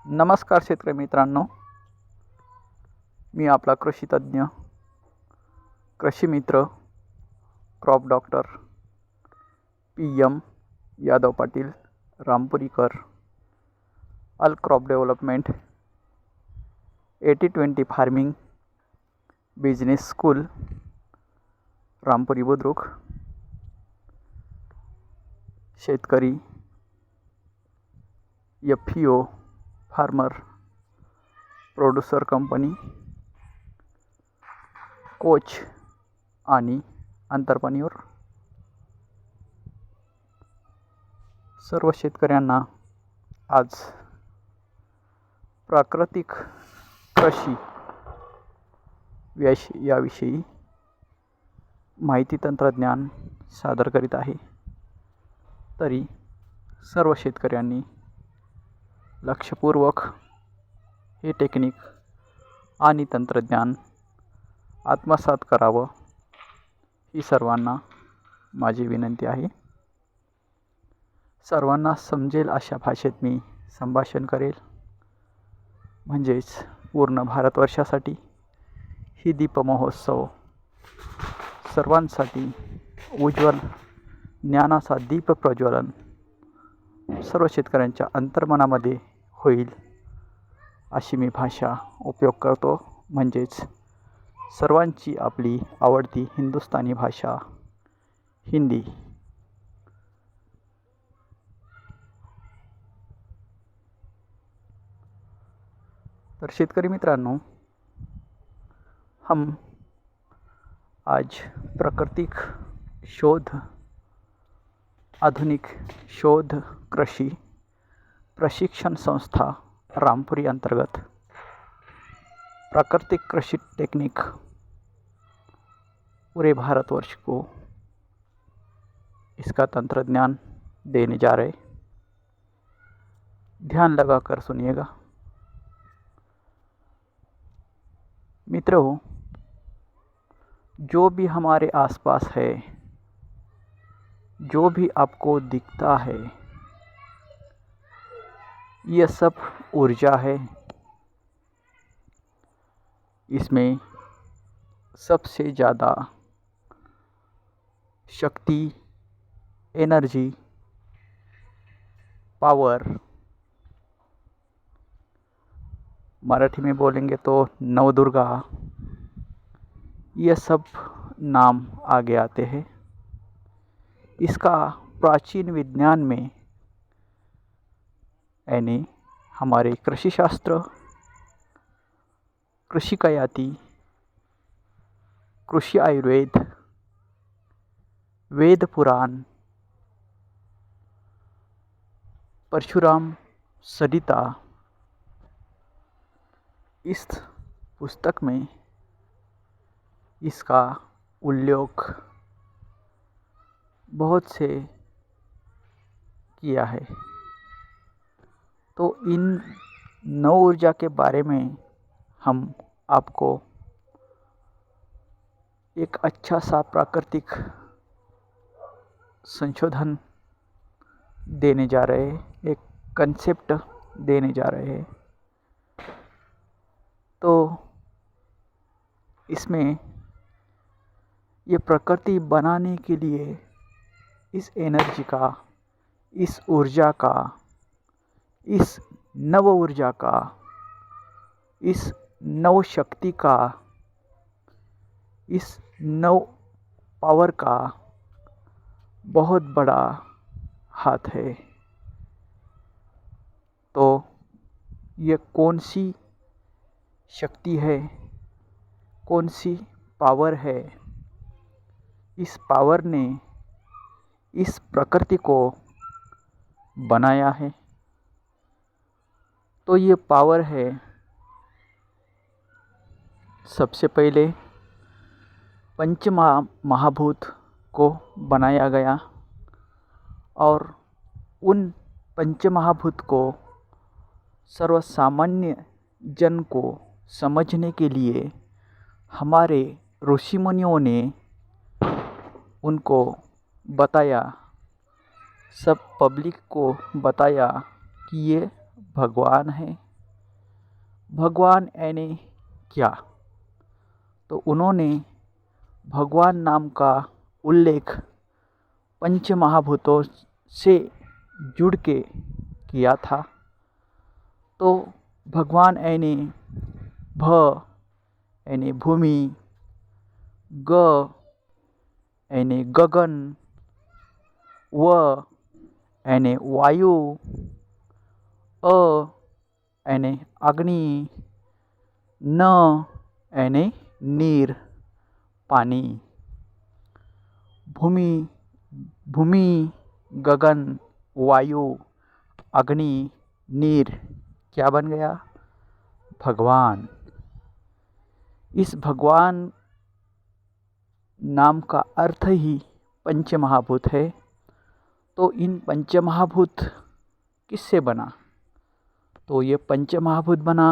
नमस्कार शेतकरी मित्रांनो, मी आपला कृषी तज्ञ, कृषी मित्र, crop doctor PM Yadav Patil Rampurikar, all crop development 80-20 farming business school Rampuri Budruk. शेतकरी, FPO farmer producer company, coach आणि अंतरप्रेन्योर सर्व शेतकऱ्यांना आज प्राकृतिक कृषी याविषयी माहिती तंत्रज्ञान सादर करीत आहे। तरी सर्व शेतकऱ्यांनी लक्षपूर्वक हे टेक्निक आणि तंत्रज्ञान आत्मसात करावं ही सर्वांना माझी विनंती आहे। सर्वांना समजेल अशा भाषेत मी संभाषण करेल, म्हणजेच पूर्ण भारतवर्षासाठी ही दीप महोत्सव सर्वांसाठी उज्ज्वल ज्ञानाचा दीप प्रज्वलन सर्व शेतकऱ्यांच्या अंतर्मनामध्ये होईल अशी मी भाषा उपयोग करतो, म्हणजेच सर्वांची आपली आवडती हिंदुस्थानी भाषा हिंदी। तर शेतकरी मित्रांनो, हम आज प्राकृतिक शोध आधुनिक शोध कृषि प्रशिक्षण संस्था रामपुरी अंतर्गत प्राकृतिक कृषि टेक्निक पूरे भारतवर्ष को इसका तंत्रज्ञान देने जा रहे। ध्यान लगाकर सुनिएगा मित्रों। जो भी हमारे आसपास है, जो भी आपको दिखता है, यह सब ऊर्जा है। इसमें सबसे ज़्यादा शक्ति, एनर्जी, पावर, मराठी में बोलेंगे तो नवदुर्गा, ये सब नाम आगे आते हैं। इसका प्राचीन विज्ञान में यानी हमारे कृषि शास्त्र, कृषि कयाती, कृषि आयुर्वेद, वेद पुराण, परशुराम सरिता, इस पुस्तक में इसका उल्लेख बहुत से किया है। तो इन नव ऊर्जा के बारे में हम आपको एक अच्छा सा प्राकृतिक संशोधन देने जा रहे हैं, एक कंसेप्ट देने जा रहे हैं। तो इसमें ये प्रकृति बनाने के लिए इस एनर्जी का, इस ऊर्जा का, इस नव ऊर्जा का, इस नव शक्ति का, इस नव पावर का बहुत बड़ा हाथ है। तो ये कौन सी शक्ति है, कौन सी पावर है? इस पावर ने इस प्रकृति को बनाया है। तो ये पावर है, सबसे पहले पंच महाभूत को बनाया गया और उन पंच महाभूत को सर्वसामान्य जन को समझने के लिए हमारे ऋषि मुनियों ने उनको बताया, सब पब्लिक को बताया कि ये भगवान है, भगवान यानी क्या? तो उन्होंने भगवान नाम का उल्लेख पंच महाभूतों से जुड़ के किया था। तो भगवान यानी भ यानी भूमि, ग यानी गगन, व यानी वायु, अ यानी अग्नि, न यानी नीर पानी। भूमि, गगन, वायु, अग्नि, नीर क्या बन गया? भगवान। इस भगवान नाम का अर्थ ही पंच महाभूत है। तो इन पंच महाभूत किससे बना? तो ये पंच महाभूत बना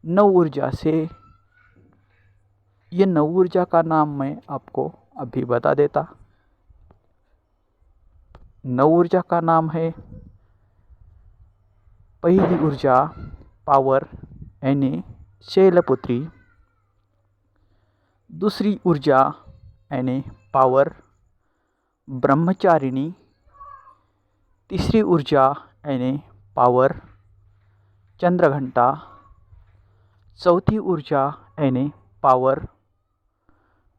नव ऊर्जा से। ये नव ऊर्जा का नाम मैं आपको अभी बता देता। नव ऊर्जा का नाम है, पहली ऊर्जा पावर यानी शैलपुत्री, दूसरी ऊर्जा यानी पावर ब्रह्मचारिणी, तीसरी ऊर्जा यानी पावर चंद्रघंटा, चौथी ऊर्जा यानी पावर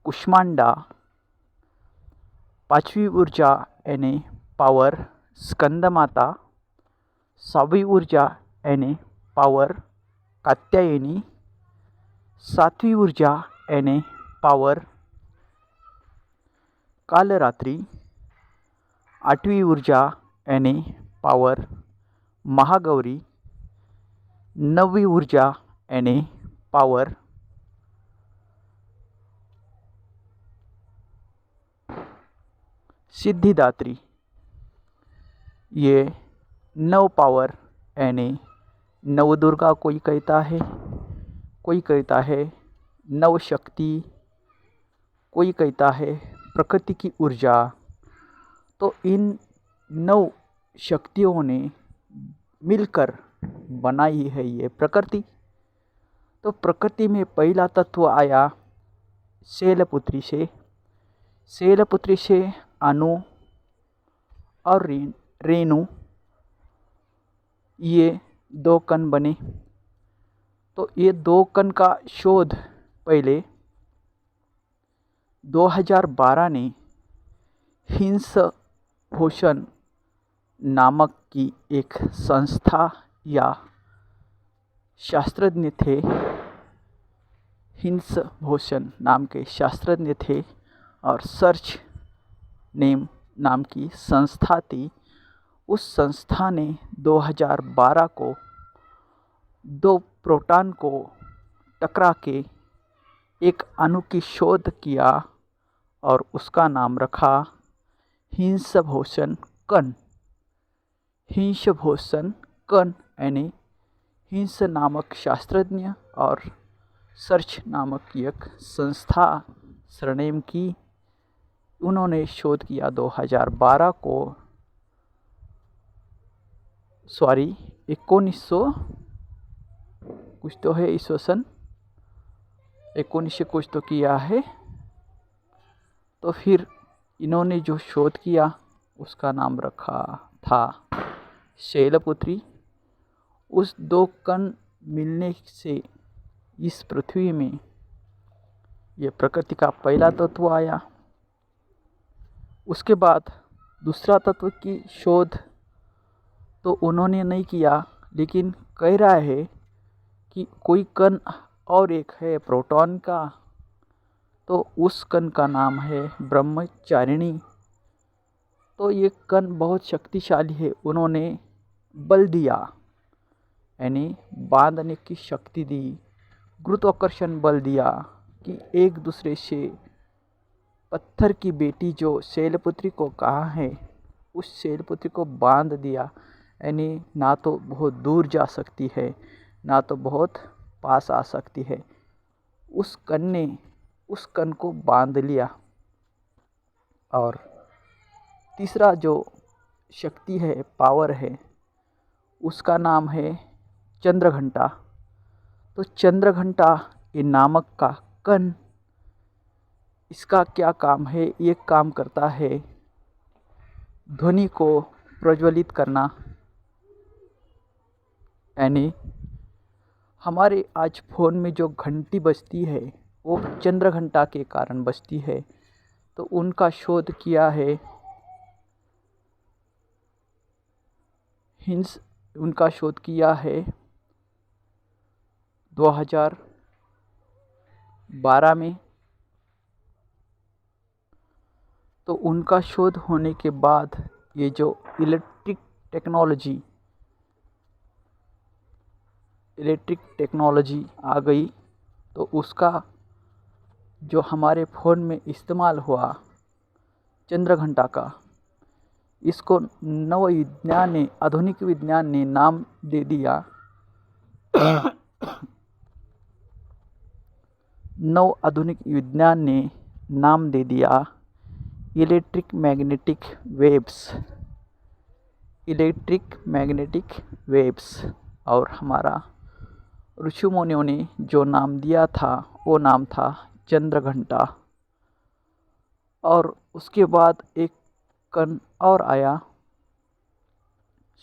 कुष्मांडा, पांचवी ऊर्जा यानी पावर स्कंदमाता, सातवीं ऊर्जा यानी पावर कात्यायनी, सातवीं ऊर्जा यानी पावर कालरात्रि, आठवीं ऊर्जा यानी पावर महागौरी, नौवीं ऊर्जा यानी पावर सिद्धिदात्री। ये नव पावर यानी नव दुर्गा कोई कहता है, कोई कहता है नव शक्ति, कोई कहता है प्रकृति की ऊर्जा। तो इन नव शक्तियों ने मिलकर बनाई है ये प्रकृति। तो प्रकृति में पहला तत्व आया शैलपुत्री से। शैलपुत्री से अनु और रेणु, ये दो कण बने। तो ये दो कण का शोध पहले 2012 ने हिंस भूषण नामक की एक संस्था या शास्त्रज्ञ थे, हिंस भूषण नाम के शास्त्रज्ञ थे, और सर्च नेम नाम की संस्था थी। उस संस्था ने 2012 को दो प्रोटॉन को टकरा के एक अणु की शोध किया और उसका नाम रखा हिंस भूषण कण। हिंस भूषण कण यानी हिंस नामक शास्त्रज्ञ और सर्च नामक एक संस्था सरनेम की उन्होंने शोध किया 2012 को, 1900 कुछ तो है, ईस्वी सन 1900 कुछ तो किया है। तो फिर इन्होंने जो शोध किया उसका नाम रखा था शैलपुत्री। उस दो कण मिलने से इस पृथ्वी में ये प्रकृति का पहला तत्व आया। उसके बाद दूसरा तत्व की शोध तो उन्होंने नहीं किया, लेकिन कह रहा है कि कोई कण और एक है प्रोटॉन का, तो उस कण का नाम है ब्रह्मचारिणी। तो ये कण बहुत शक्तिशाली है। उन्होंने बल दिया यानी बांधने की शक्ति दी, गुरुत्वाकर्षण बल दिया कि एक दूसरे से पत्थर की बेटी जो शैलपुत्री को कहा है उस शैलपुत्री को बांध दिया। यानी ना तो बहुत दूर जा सकती है ना तो बहुत पास आ सकती है। उस कण ने उस कण को बांध लिया। और तीसरा जो शक्ति है, पावर है, उसका नाम है चंद्रघंटा। तो चंद्रघंटा ये नामक का कण, इसका क्या काम है? ये काम करता है ध्वनि को प्रज्वलित करना, यानी हमारे आज फ़ोन में जो घंटी बजती है वो चंद्रघंटा के कारण बजती है। तो उनका शोध किया है हिंस, उनका शोध किया है 2012 में। तो उनका शोध होने के बाद ये जो इलेक्ट्रिक टेक्नोलॉजी आ गई, तो उसका जो हमारे फ़ोन में इस्तेमाल हुआ चंद्रघंटा का, इसको आधुनिक विज्ञान ने नाम दे दिया आधुनिक विज्ञान ने नाम दे दिया इलेक्ट्रिक मैग्नेटिक वेव्स। और हमारा ऋषि मुनियों ने जो नाम दिया था वो नाम था चंद्रघंटा। और उसके बाद एक कण और आया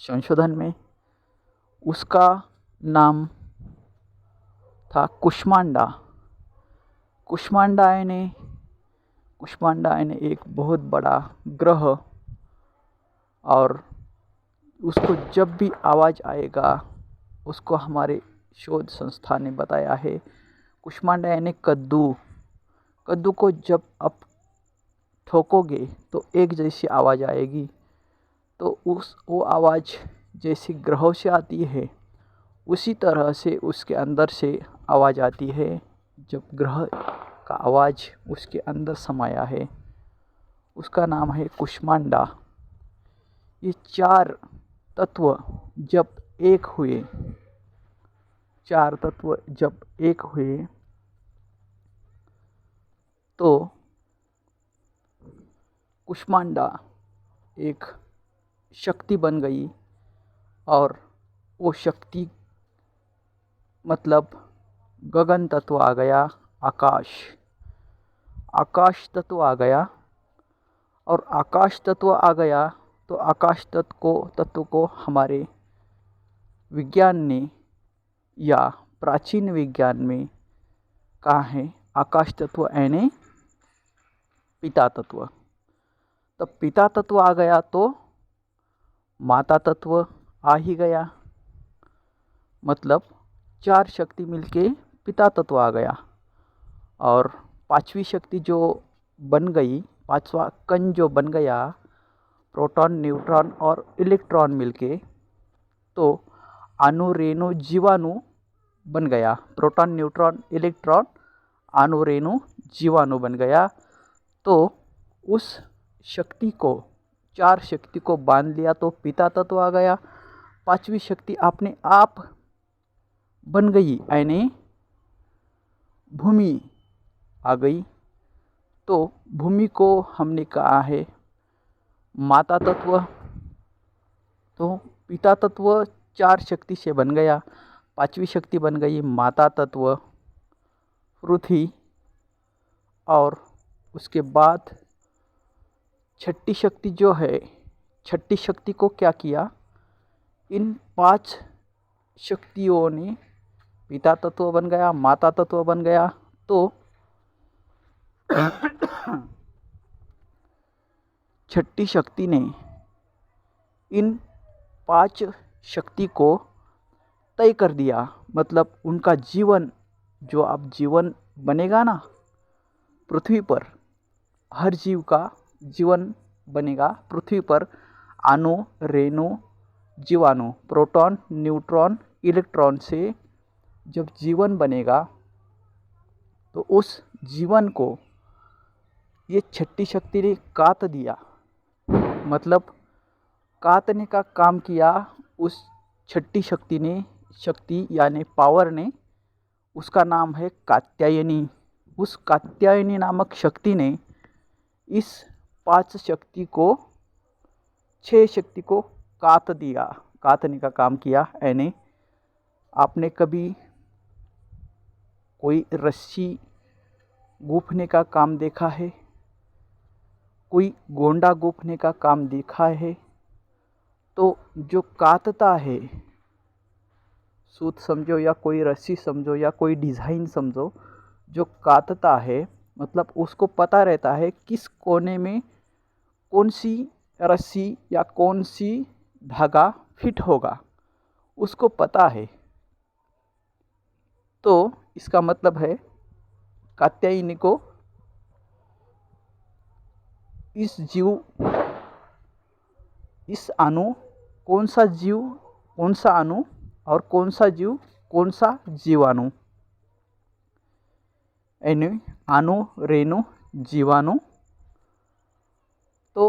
संशोधन में, उसका नाम था कुष्मांडा। कुष्मांडा यानी एक बहुत बड़ा ग्रह, और उसको जब भी आवाज़ आएगा, उसको हमारे शोध संस्था ने बताया है, कुष्मांडा यानी कद्दू को जब आप ठोकोगे तो एक जैसी आवाज़ आएगी। तो वो आवाज़ जैसी ग्रहों से आती है, उसी तरह से उसके अंदर से आवाज़ आती है। जब ग्रह का आवाज़ उसके अंदर समाया है, उसका नाम है कुष्मांडा। ये 4 तत्व जब एक हुए तो कुष्मांडा एक शक्ति बन गई। और वो शक्ति मतलब गगन तत्व आ गया, आकाश तत्व आ गया। और आकाश तत्व आ गया तो आकाश तत्व को हमारे विज्ञान ने या प्राचीन विज्ञान में कहा है आकाश तत्व यानी पिता तत्व। तब पिता तत्व आ गया तो माता तत्व आ ही गया, मतलब 4 शक्ति मिलके पिता तत्व आ गया। और 5वीं शक्ति जो बन गई, 5वां कण जो बन गया, प्रोटॉन, न्यूट्रॉन और इलेक्ट्रॉन मिलके, तो अणु, रेणु, जीवाणु बन गया। प्रोटॉन, न्यूट्रॉन, इलेक्ट्रॉन, अणु, रेणु, जीवाणु बन गया। तो उस शक्ति को, 4 शक्ति को बांध लिया तो पिता तत्व आ गया। 5वीं शक्ति अपने आप बन गई यानी भूमि आ गई। तो भूमि को हमने कहा है माता तत्व। तो पिता तत्व 4 शक्ति से बन गया, 5वीं शक्ति बन गई माता तत्व पृथ्वी। और उसके बाद 6ठी शक्ति जो है, 6ठी शक्ति को क्या किया, इन 5 शक्तियों ने पिता तत्व बन गया, माता तत्व बन गया। तो 6ठी शक्ति ने इन 5 शक्ति को तय कर दिया, मतलब उनका जीवन, जो अब जीवन बनेगा ना पृथ्वी पर, हर जीव का जीवन बनेगा पृथ्वी पर। अणु, रेणु, जीवाणु, प्रोटॉन, न्यूट्रॉन, इलेक्ट्रॉन से जब जीवन बनेगा, तो उस जीवन को ये 6ठी शक्ति ने काट दिया, मतलब काटने का काम किया उस 6ठी शक्ति यानी पावर ने। उसका नाम है कात्यायनी। उस कात्यायनी नामक शक्ति ने इस 5 शक्ति को, 6 शक्ति को काटने का काम किया। यानी आपने कभी कोई रस्सी गूंथने का काम देखा है, कोई गोंडा गूंथने का काम देखा है। तो जो कातता है, सूत समझो या कोई रस्सी समझो या कोई डिज़ाइन समझो, जो कातता है मतलब उसको पता रहता है किस कोने में कौन सी रस्सी या कौन सी धागा फिट होगा, उसको पता है। तो इसका मतलब है कात्यायनी को इस अणु कौन सा जीव कौन सा अणु और कौन सा जीव कौन सा जीवाणु, यानी अणु रेणु जीवाणु। तो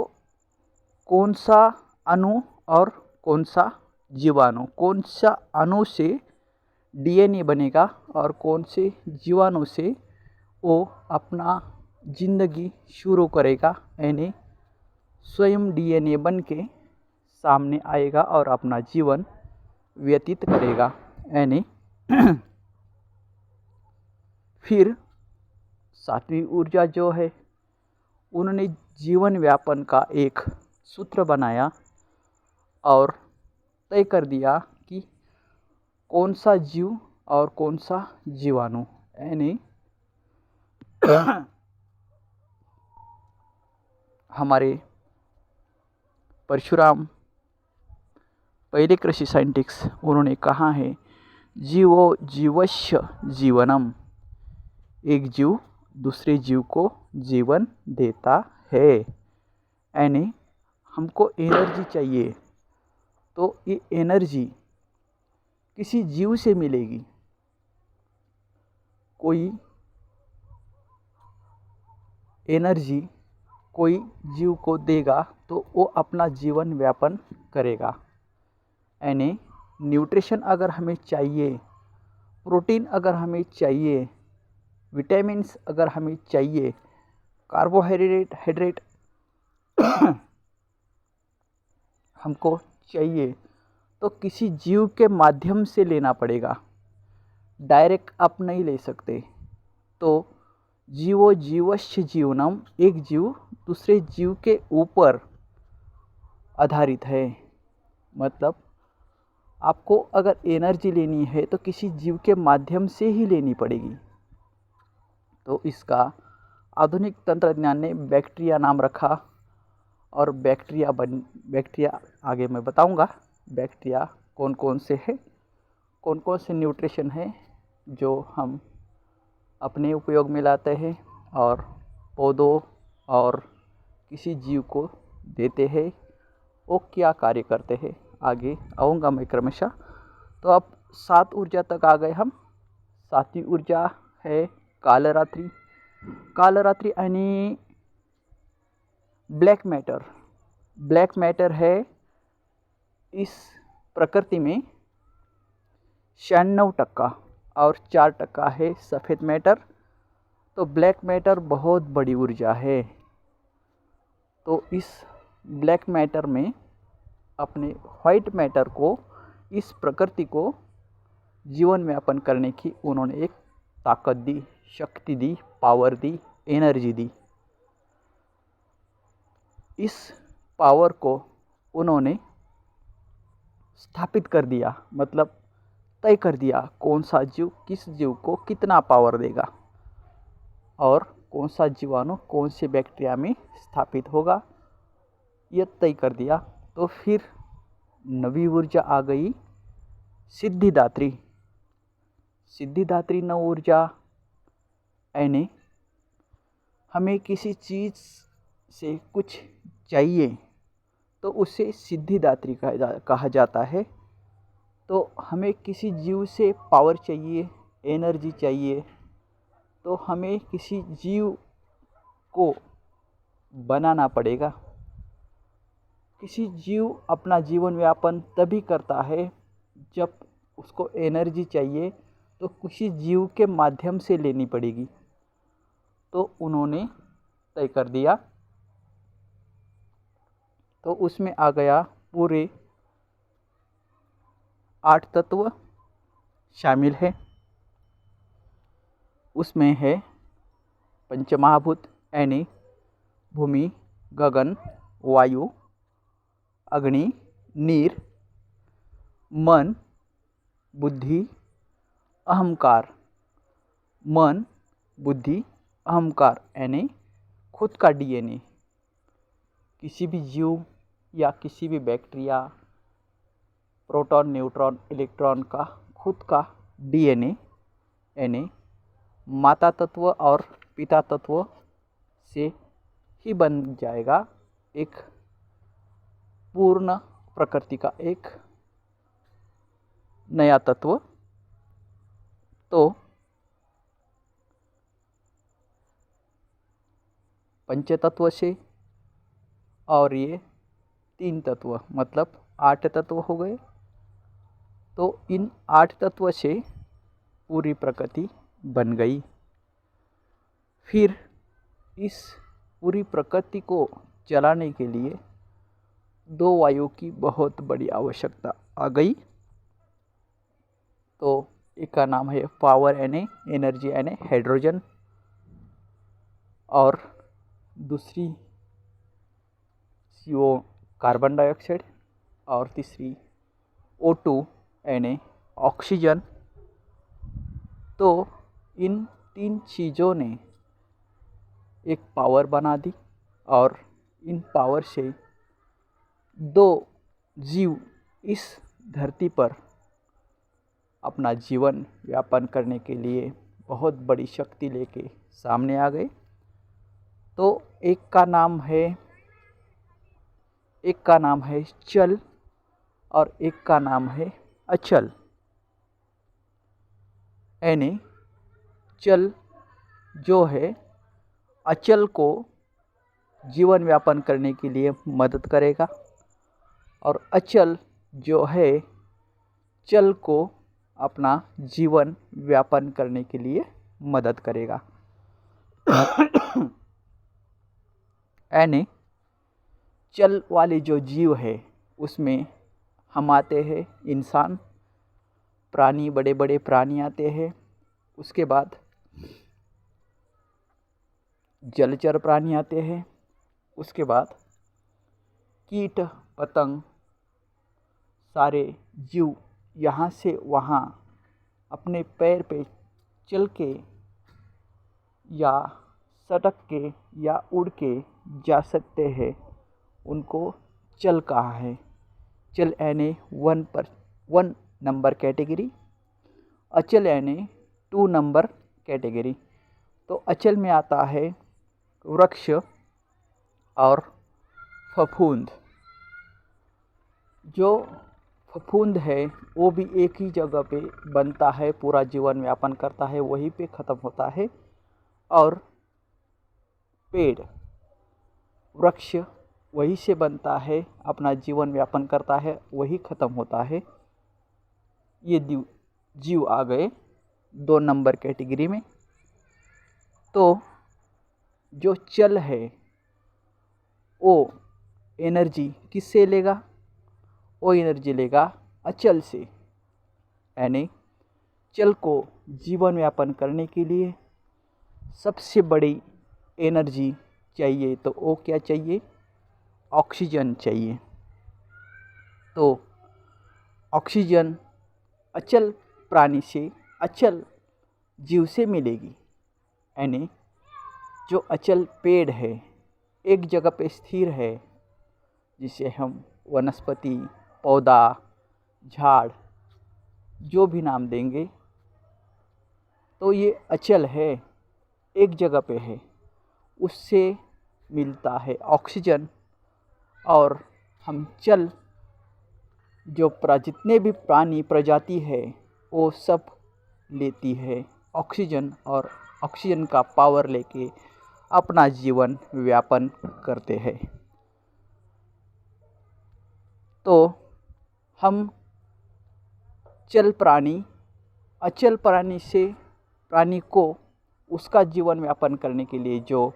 कौन सा अणु और कौन सा जीवाणु, कौन सा अणु से डीएनए बनेगा और कौन से जीवाणु से वो अपना जिंदगी शुरू करेगा, यानी स्वयं डीएनए बन के सामने आएगा और अपना जीवन व्यतीत करेगा। यानी फिर सातवीं ऊर्जा जो है, उन्होंने जीवन व्यापन का एक सूत्र बनाया और तय कर दिया कि कौन सा जीव और कौन सा जीवाणु, यानी हमारे परशुराम पहले कृषि साइंटिस्ट, उन्होंने कहा है जीवो जीवस्य जीवनम, एक जीव दूसरे जीव को जीवन देता है। यानी हमको एनर्जी चाहिए तो ये एनर्जी किसी जीव से मिलेगी। कोई एनर्जी कोई जीव को देगा तो वो अपना जीवन व्यापन करेगा। यानी न्यूट्रिशन अगर हमें चाहिए, प्रोटीन अगर हमें चाहिए, विटामिन्स अगर हमें चाहिए, कार्बोहाइड्रेट हमको चाहिए, तो किसी जीव के माध्यम से लेना पड़ेगा, डायरेक्ट आप नहीं ले सकते। तो जीवो जीवस्य जीवनम, एक जीव दूसरे जीव के ऊपर आधारित है। मतलब आपको अगर एनर्जी लेनी है तो किसी जीव के माध्यम से ही लेनी पड़ेगी। तो इसका आधुनिक तंत्रज्ञान ने बैक्टीरिया नाम रखा। और बैक्टीरिया आगे मैं बताऊंगा बैक्टीरिया कौन कौन से है, कौन कौन से न्यूट्रिशन है जो हम अपने उपयोग में लाते हैं और पौधों और किसी जीव को देते हैं, वो क्या कार्य करते हैं, आगे आऊँगा मैं क्रमशः। तो अब 7 ऊर्जा तक आ गए हम। 7वीं ऊर्जा है कालरात्रि। कालरात्रि यानी ब्लैक मैटर। ब्लैक मैटर है इस प्रकृति में 96% और 4% है सफ़ेद मैटर। तो ब्लैक मैटर बहुत बड़ी ऊर्जा है। तो इस ब्लैक मैटर में अपने वाइट मैटर को, इस प्रकृति को जीवन व्यापन करने की उन्होंने एक ताकत दी, शक्ति दी, पावर दी, एनर्जी दी। इस पावर को उन्होंने स्थापित कर दिया, मतलब तय कर दिया कौन सा जीव किस जीव को कितना पावर देगा और कौन सा जीवाणु कौन से बैक्टीरिया में स्थापित होगा, यह तय कर दिया। तो फिर नवी ऊर्जा आ गई सिद्धिदात्री। सिद्धिदात्री नव ऊर्जा यानी हमें किसी चीज़ से कुछ चाहिए तो उसे सिद्धिदात्री कहा जाता है। तो हमें किसी जीव से पावर चाहिए, एनर्जी चाहिए, तो हमें किसी जीव को बनाना पड़ेगा। किसी जीव अपना जीवन व्यापन तभी करता है जब उसको एनर्जी चाहिए, तो किसी जीव के माध्यम से लेनी पड़ेगी। तो उन्होंने तय कर दिया। तो उसमें आ गया पूरे 8 तत्व शामिल है। उसमें है पंचमहाभूत यानी भूमि, गगन, वायु, अग्नि, नीर, मन, बुद्धि, अहंकार। मन, बुद्धि, अहंकार यानी खुद का डीएनए। किसी भी जीव या किसी भी बैक्टीरिया, प्रोटॉन, न्यूट्रॉन, इलेक्ट्रॉन का खुद का डीएनए यानी माता तत्व और पिता तत्व से ही बन जाएगा एक पूर्ण प्रकृति का एक नया तत्व। तो पंचतत्व से और ये 3 तत्व मतलब 8 तत्व हो गए। तो इन 8 तत्व से पूरी प्रकृति बन गई। फिर इस पूरी प्रकृति को चलाने के लिए 2 वायु की बहुत बड़ी आवश्यकता आ गई। तो एक का नाम है पावर यानी एनर्जी यानी हाइड्रोजन, और दूसरी CO कार्बन डाइऑक्साइड, और तीसरी O2 यानी ऑक्सीजन। तो इन 3 चीज़ों ने एक पावर बना दी, और इन पावर से 2 जीव इस धरती पर अपना जीवन यापन करने के लिए बहुत बड़ी शक्ति लेके सामने आ गए। तो एक का नाम है चल और एक का नाम है अचल। यानी चल जो है अचल को जीवन यापन करने के लिए मदद करेगा, और अचल जो है चल को अपना जीवन व्यापन करने के लिए मदद करेगा। यानी चल वाले जो जीव है उसमें हम आते हैं, इंसान, प्राणी, बड़े बड़े प्राणी आते हैं। उसके बाद जलचर प्राणी आते हैं। उसके बाद कीट पतंग, सारे जीव यहाँ से वहाँ अपने पैर पे चल के या सटक के या उड़ के जा सकते हैं। उनको चल कहा है। चल यानी 1 नंबर कैटेगरी, अचल यानी 2 नंबर कैटेगरी। तो अचल में आता है वृक्ष और फफूंद। जो फफूंद है वो भी एक ही जगह पे बनता है, पूरा जीवन यापन करता है, वहीं पे ख़त्म होता है। और पेड़, वृक्ष वहीं से बनता है, अपना जीवन यापन करता है, वही ख़त्म होता है। ये जीव आ गए 2 नंबर कैटेगरी में। तो जो चल है वो एनर्जी किससे लेगा? वो एनर्जी लेगा अचल से। यानी चल को जीवन यापन करने के लिए सबसे बड़ी एनर्जी चाहिए, तो वो क्या चाहिए? ऑक्सीजन चाहिए। तो ऑक्सीजन अचल प्राणी से, अचल जीव से मिलेगी। यानी जो अचल पेड़ है, एक जगह पे स्थिर है, जिसे हम वनस्पति, पौधा, झाड़ जो भी नाम देंगे, तो ये अचल है, एक जगह पे है, उससे मिलता है ऑक्सीजन। और हम चल जो जितने भी प्राणी प्रजाति है वो सब लेती है ऑक्सीजन, और ऑक्सीजन का पावर लेके अपना जीवन व्यापन करते हैं। तो हम चल प्राणी, अचल प्राणी को उसका जीवन यापन करने के लिए जो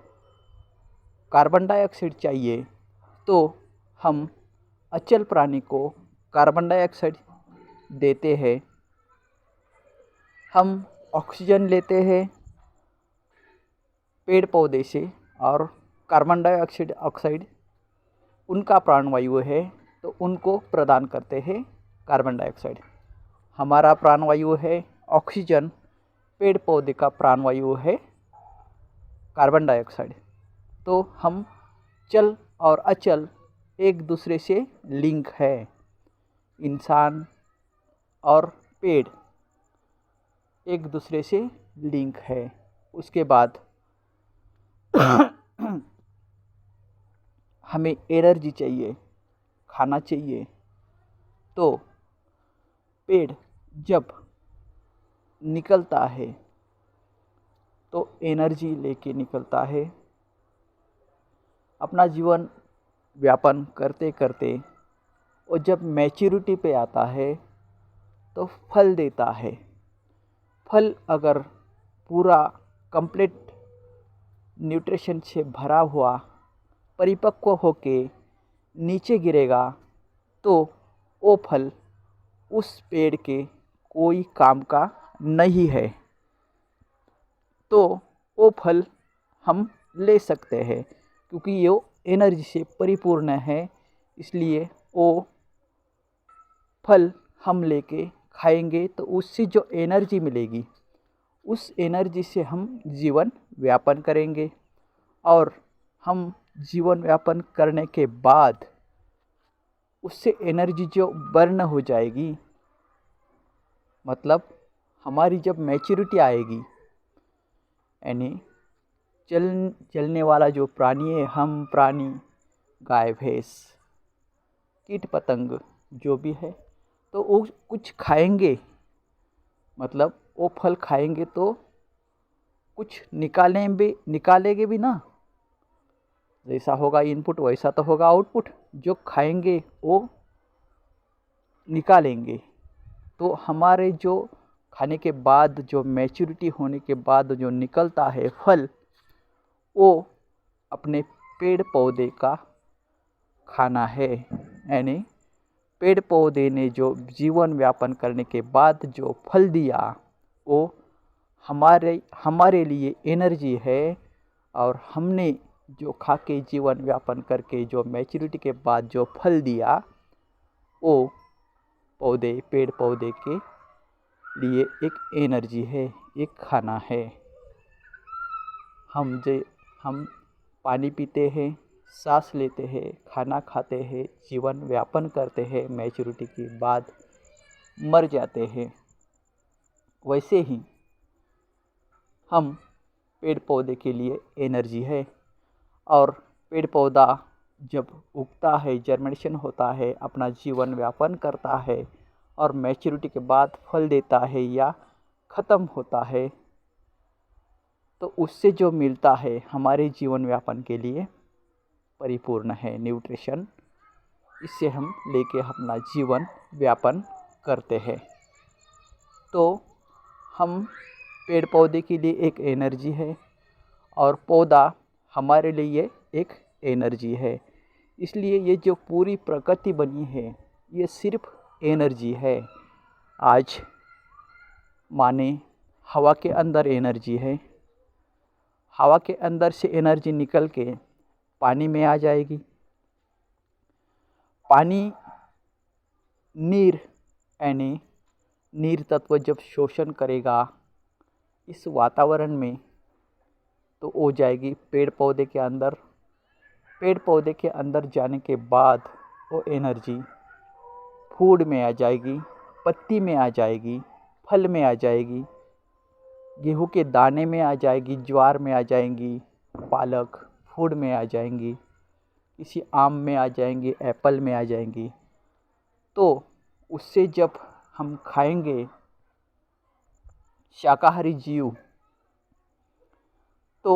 कार्बन डाइऑक्साइड चाहिए, तो हम अचल प्राणी को कार्बन डाइऑक्साइड देते हैं, हम ऑक्सीजन लेते हैं, पेड़ पौधे से, और कार्बन डाइऑक्साइड ऑक्साइड उनका प्राणवायु है, तो उनको प्रदान करते हैं कार्बन डाइऑक्साइड। हमारा प्राणवायु है ऑक्सीजन, पेड़ पौधे का प्राणवायु है कार्बन डाइऑक्साइड। तो हम चल और अचल एक दूसरे से लिंक है। इंसान और पेड़ एक दूसरे से लिंक है। उसके बाद हमें एनर्जी चाहिए, खाना चाहिए, तो पेड़ जब निकलता है तो एनर्जी लेके निकलता है। अपना जीवन व्यापन करते करते और जब मैच्योरिटी पे आता है तो फल देता है। फल अगर पूरा कंप्लीट न्यूट्रिशन से भरा हुआ परिपक्व होके नीचे गिरेगा तो वो फल उस पेड़ के कोई काम का नहीं है। तो वो फल हम ले सकते हैं क्योंकि ये एनर्जी से परिपूर्ण है, इसलिए वो फल हम लेके खाएंगे तो उससे जो एनर्जी मिलेगी उस एनर्जी से हम जीवन व्यापन करेंगे। और हम जीवन व्यापन करने के बाद उससे एनर्जी जो बर्न हो जाएगी, मतलब हमारी जब मैच्योरिटी आएगी, यानी चलने वाला जो प्राणी है, हम प्राणी, गाय भैंस, कीट पतंग जो भी है, तो वो कुछ खाएंगे, मतलब वो फल खाएंगे तो कुछ निकालेंगे भी ना। जैसा होगा इनपुट वैसा तो होगा आउटपुट। जो खाएंगे वो निकालेंगे। तो हमारे जो खाने के बाद, जो मैच्योरिटी होने के बाद जो निकलता है फल, वो अपने पेड़ पौधे का खाना है। यानी पेड़ पौधे ने जो जीवन व्यापन करने के बाद जो फल दिया वो हमारे लिए एनर्जी है। और हमने जो खा के जीवन व्यापन करके जो मैच्योरिटी के बाद जो फल दिया वो पेड़ पौधे के लिए एक एनर्जी है, एक खाना है। हम पानी पीते हैं, सांस लेते हैं, खाना खाते हैं, जीवन व्यापन करते हैं, मैच्योरिटी के बाद मर जाते हैं। वैसे ही हम पेड़ पौधे के लिए एनर्जी है। और पेड़ पौधा जब उगता है, जर्मिनेशन होता है, अपना जीवन व्यापन करता है और मैच्योरिटी के बाद फल देता है या ख़त्म होता है, तो उससे जो मिलता है हमारे जीवन व्यापन के लिए परिपूर्ण है न्यूट्रिशन। इससे हम लेके अपना जीवन व्यापन करते हैं। तो हम पेड़ पौधे के लिए एक एनर्जी है और पौधा हमारे लिए एक एनर्जी है। इसलिए ये जो पूरी प्रकृति बनी है ये सिर्फ एनर्जी है। आज माने हवा के अंदर एनर्जी है, हवा के अंदर से एनर्जी निकल के पानी में आ जाएगी। पानी नीर यानी नीर तत्व जब शोषण करेगा इस वातावरण में तो हो जाएगी पेड़ पौधे के अंदर। पेड़ पौधे के अंदर जाने के बाद वो एनर्जी फूड में आ जाएगी, पत्ती में आ जाएगी, फल में आ जाएगी, गेहूं के दाने में आ जाएगी, ज्वार में आ जाएंगी, पालक फूड में आ जाएंगी, किसी आम में आ जाएंगी, एप्पल में आ जाएंगी। तो उससे जब हम खाएंगे शाकाहारी जीव तो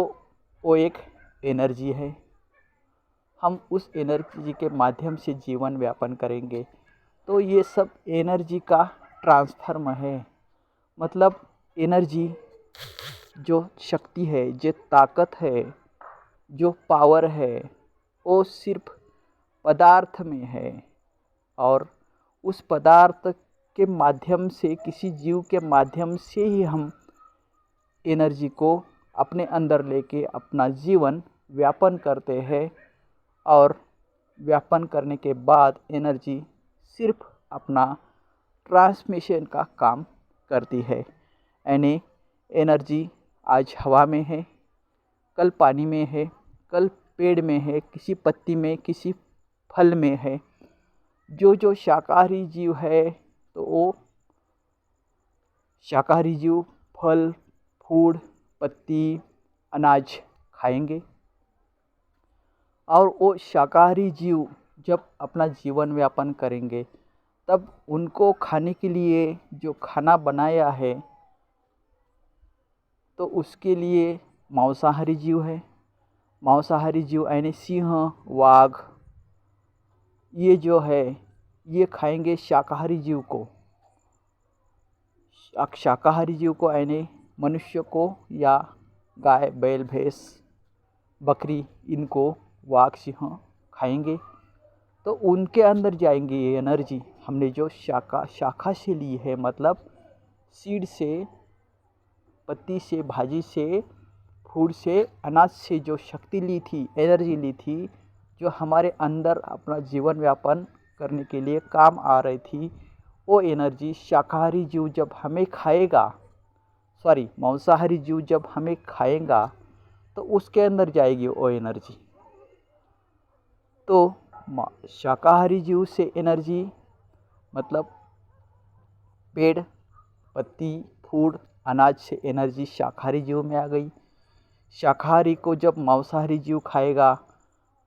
वो एक एनर्जी है। हम उस एनर्जी के माध्यम से जीवन व्यापन करेंगे। तो ये सब एनर्जी का ट्रांसफर्म है। मतलब एनर्जी जो शक्ति है, जो ताकत है, जो पावर है, वो सिर्फ पदार्थ में है। और उस पदार्थ के माध्यम से, किसी जीव के माध्यम से ही हम एनर्जी को अपने अंदर लेके अपना जीवन व्यापन करते हैं और व्यापन करने के बाद एनर्जी सिर्फ अपना ट्रांसमिशन का काम करती है। यानी एनर्जी आज हवा में है, कल पानी में है, कल पेड़ में है, किसी पत्ती में, किसी फल में है। जो शाकाहारी जीव है तो वो शाकाहारी जीव फल, फूड, पत्ती, अनाज खाएंगे और वो शाकाहारी जीव जब अपना जीवन यापन करेंगे तब उनको खाने के लिए जो खाना बनाया है तो उसके लिए मांसाहारी जीव है। मांसाहारी जीव यानी सिंह, वाघ, ये जो है ये खाएंगे शाकाहारी जीव को। शाकाहारी जीव को यानी मनुष्य को या गाय, बैल, भैंस, बकरी, इनको वाघ, सिंह खाएंगे तो उनके अंदर जाएंगे ये एनर्जी। हमने जो शाखा से ली है, मतलब सीड से, पत्ती से, भाजी से, फूड से, अनाज से जो शक्ति ली थी, एनर्जी ली थी, जो हमारे अंदर अपना जीवन यापन करने के लिए काम आ रही थी, वो एनर्जी शाकाहारी जीव जब हमें खाएगा, मांसाहारी जीव जब हमें खाएगा तो उसके अंदर जाएगी वो एनर्जी। तो शाकाहारी जीव से एनर्जी मतलब पेड़, पत्ती, फूड, अनाज से एनर्जी शाकाहारी जीव में आ गई। शाकाहारी को जब मांसाहारी जीव खाएगा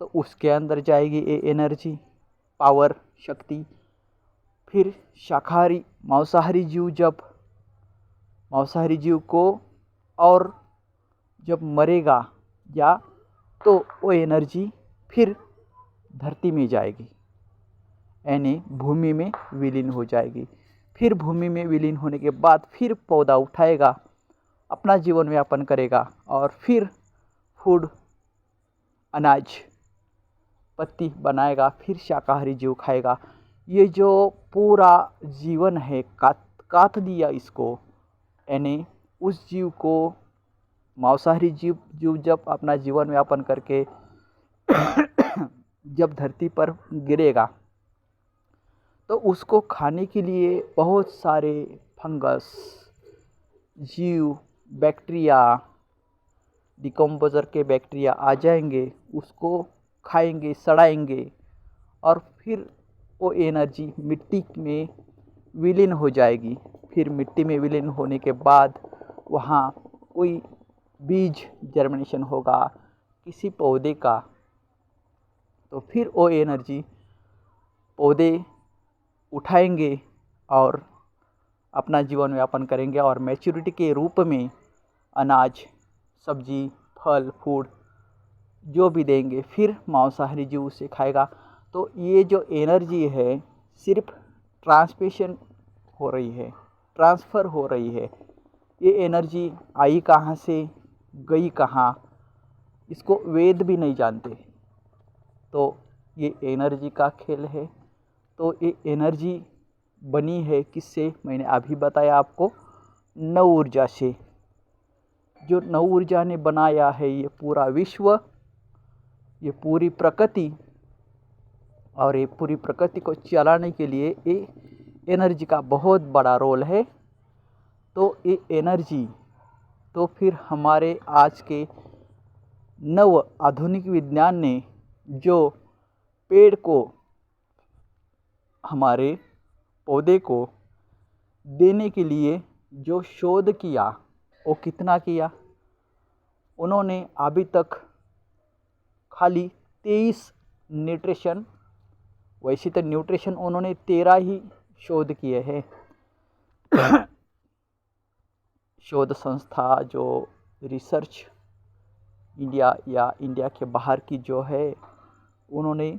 तो उसके अंदर जाएगी ये एनर्जी, पावर, शक्ति। फिर मांसाहारी जीव को और जब मरेगा या तो वो एनर्जी फिर धरती में जाएगी, यानी भूमि में विलीन हो जाएगी। फिर भूमि में विलीन होने के बाद फिर पौधा उठाएगा, अपना जीवन यापन करेगा और फिर फूड, अनाज, पत्ती बनाएगा, फिर शाकाहारी जीव खाएगा। ये जो पूरा जीवन है काट दिया इसको, यानी उस जीव को मांसाहारी जीव जब अपना जीवन यापन करके जब धरती पर गिरेगा तो उसको खाने के लिए बहुत सारे फंगस, जीव, बैक्टीरिया, डिकम्पोजर के बैक्टीरिया आ जाएंगे, उसको खाएंगे, सड़ाएंगे और फिर वो एनर्जी मिट्टी में विलीन हो जाएगी। फिर मिट्टी में विलीन होने के बाद वहाँ कोई बीज जर्मिनेशन होगा किसी पौधे का, तो फिर वो एनर्जी पौधे उठाएंगे और अपना जीवन यापन करेंगे और मैच्योरिटी के रूप में अनाज, सब्जी, फल, फूड जो भी देंगे, फिर मांसाहारी जीव उसे खाएगा। तो ये जो एनर्जी है सिर्फ ट्रांसमिशन हो रही है, ट्रांसफ़र हो रही है। ये एनर्जी आई कहाँ से, गई कहाँ, इसको वेद भी नहीं जानते। तो ये एनर्जी का खेल है। तो ये एनर्जी बनी है किससे, मैंने अभी बताया आपको, नव ऊर्जा से। जो नव ऊर्जा ने बनाया है ये पूरा विश्व, ये पूरी प्रकृति, और ये पूरी प्रकृति को चलाने के लिए ये एनर्जी का बहुत बड़ा रोल है। तो ये एनर्जी तो फिर हमारे आज के नव आधुनिक विज्ञान ने जो पेड़ को, हमारे पौधे को देने के लिए जो शोध किया, वो कितना किया? उन्होंने अभी तक खाली 23 न्यूट्रिशन, वैसे तो न्यूट्रिशन उन्होंने 13 ही शोध किए हैं। शोध संस्था जो रिसर्च इंडिया या इंडिया के बाहर की जो है, उन्होंने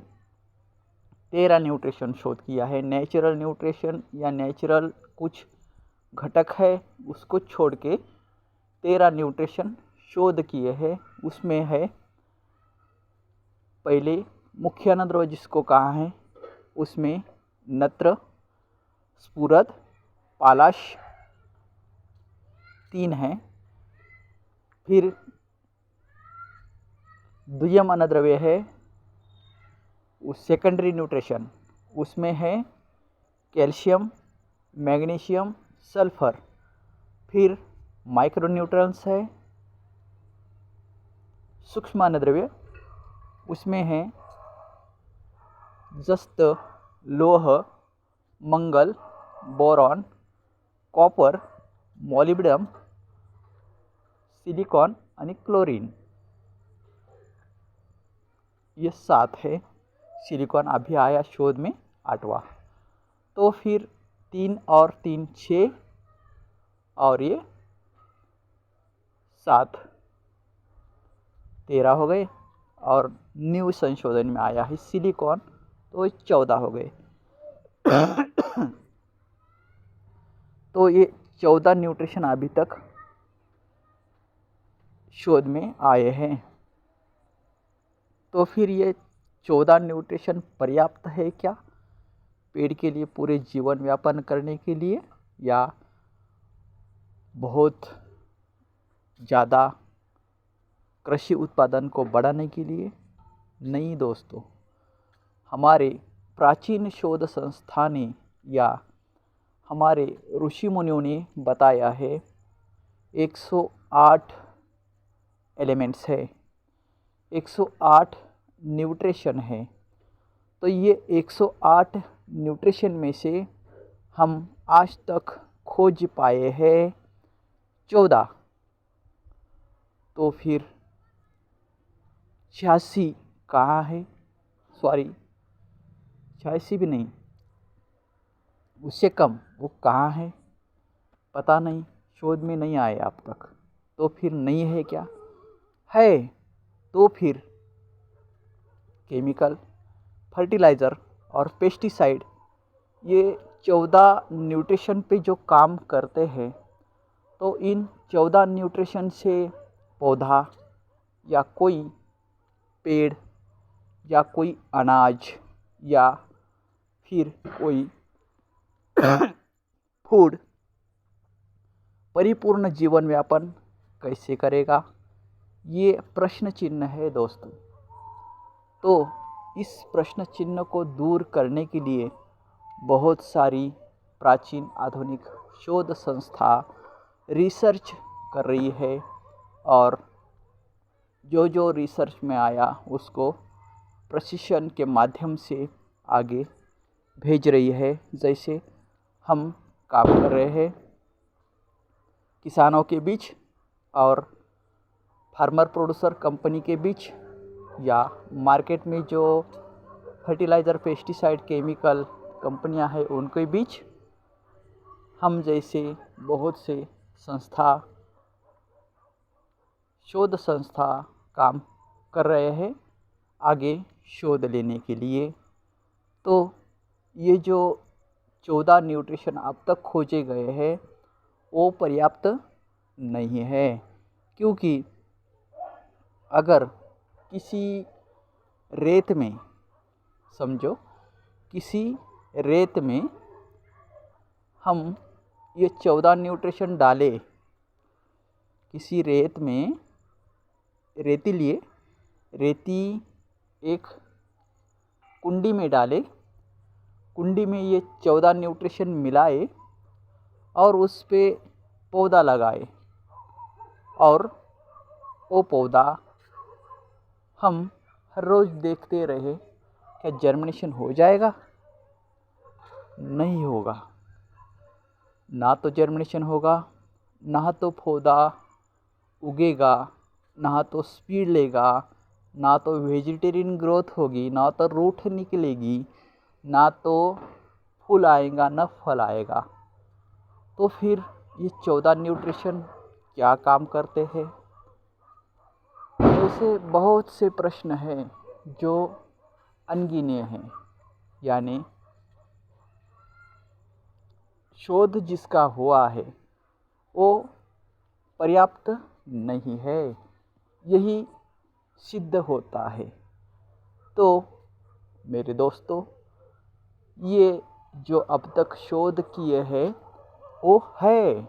13 न्यूट्रिशन शोध किया है। नेचुरल न्यूट्रिशन या नेचुरल कुछ घटक है उसको छोड़ के 13 न्यूट्रिशन शोध किए हैं। उसमें है पहले मुख्य द्रव्य जिसको कहा है, उसमें नत्र, स्फुरद, पालाश 3 हैं। फिर द्वितीय अन्नद्रव्य है उस सेकेंडरी न्यूट्रिशन, उसमें है कैल्शियम, मैग्नीशियम, सल्फर। फिर माइक्रोन्यूट्रिएंट्स है सूक्ष्म अन्नद्रव्य, उसमें है जस्त, लोह, मंगल, बोरॉन, कॉपर, मॉलिब्डेनम, सिलिकॉन आणि क्लोरीन। ये 7 है। सिलिकॉन अभी आया शोध में 8वां। तो फिर 3 और 3 6 और ये 7 13 हो गए। और न्यू संशोधन में आया है सिलिकॉन, तो 14 हो गए। तो ये 14 न्यूट्रिशन अभी तक शोध में आए हैं। तो फिर ये 14 न्यूट्रिशन पर्याप्त है क्या पेड़ के लिए पूरे जीवन व्यापन करने के लिए, या बहुत ज़्यादा कृषि उत्पादन को बढ़ाने के लिए? नहीं दोस्तों, हमारे प्राचीन शोध संस्था ने या हमारे ऋषि मुनियों ने बताया है 108 एलिमेंट्स है, 108 न्यूट्रिशन है। तो ये 108 न्यूट्रिशन में से हम आज तक खोज पाए हैं 14। तो फिर 86 कहाँ है? सॉरी, 86 भी नहीं, उससे कम वो कहाँ है पता नहीं, शोध में नहीं आए अब तक। तो फिर नहीं है क्या है? तो फिर केमिकल, फर्टिलाइज़र और पेस्टिसाइड, ये 14 न्यूट्रिशन पे जो काम करते हैं, तो इन 14 न्यूट्रिशन से पौधा या कोई पेड़ या कोई अनाज या फिर कोई फूड परिपूर्ण जीवन व्यापन कैसे करेगा? ये प्रश्न चिन्ह है दोस्तों। तो इस प्रश्न चिन्ह को दूर करने के लिए बहुत सारी प्राचीन आधुनिक शोध संस्था रिसर्च कर रही है, और जो जो रिसर्च में आया उसको प्रशिक्षण के माध्यम से आगे भेज रही है। जैसे हम काम कर रहे हैं किसानों के बीच और फार्मर प्रोड्यूसर कंपनी के बीच, या मार्केट में जो फर्टिलाइज़र, पेस्टिसाइड, केमिकल कंपनियां हैं उनके बीच, हम जैसे बहुत से संस्था, शोध संस्था काम कर रहे हैं आगे शोध लेने के लिए। तो ये जो 14 न्यूट्रिशन अब तक खोजे गए हैं वो पर्याप्त नहीं है, क्योंकि अगर किसी रेत में, समझो किसी रेत में हम ये 14 न्यूट्रिशन डाले, किसी रेत में रेती लिए, रेती एक कुंडी में डाले, कुंडी में ये 14 न्यूट्रिशन मिलाए और उस पे पौधा लगाए, और वो पौधा हम हर रोज़ देखते रहे, क्या जर्मिनेशन हो जाएगा? नहीं होगा। ना तो जर्मिनेशन होगा, ना तो पौधा उगेगा, ना तो स्पीड लेगा, ना तो वेजिटेरियन ग्रोथ होगी, ना तो रूट निकलेगी, ना तो फूल आएगा, ना फल आएगा। तो फिर ये 14 न्यूट्रिशन क्या काम करते हैं? ऐसे बहुत से प्रश्न हैं जो अनगिनत हैं, यानी शोध जिसका हुआ है वो पर्याप्त नहीं है, यही सिद्ध होता है। तो मेरे दोस्तों, ये जो अब तक शोध किए हैं वो है,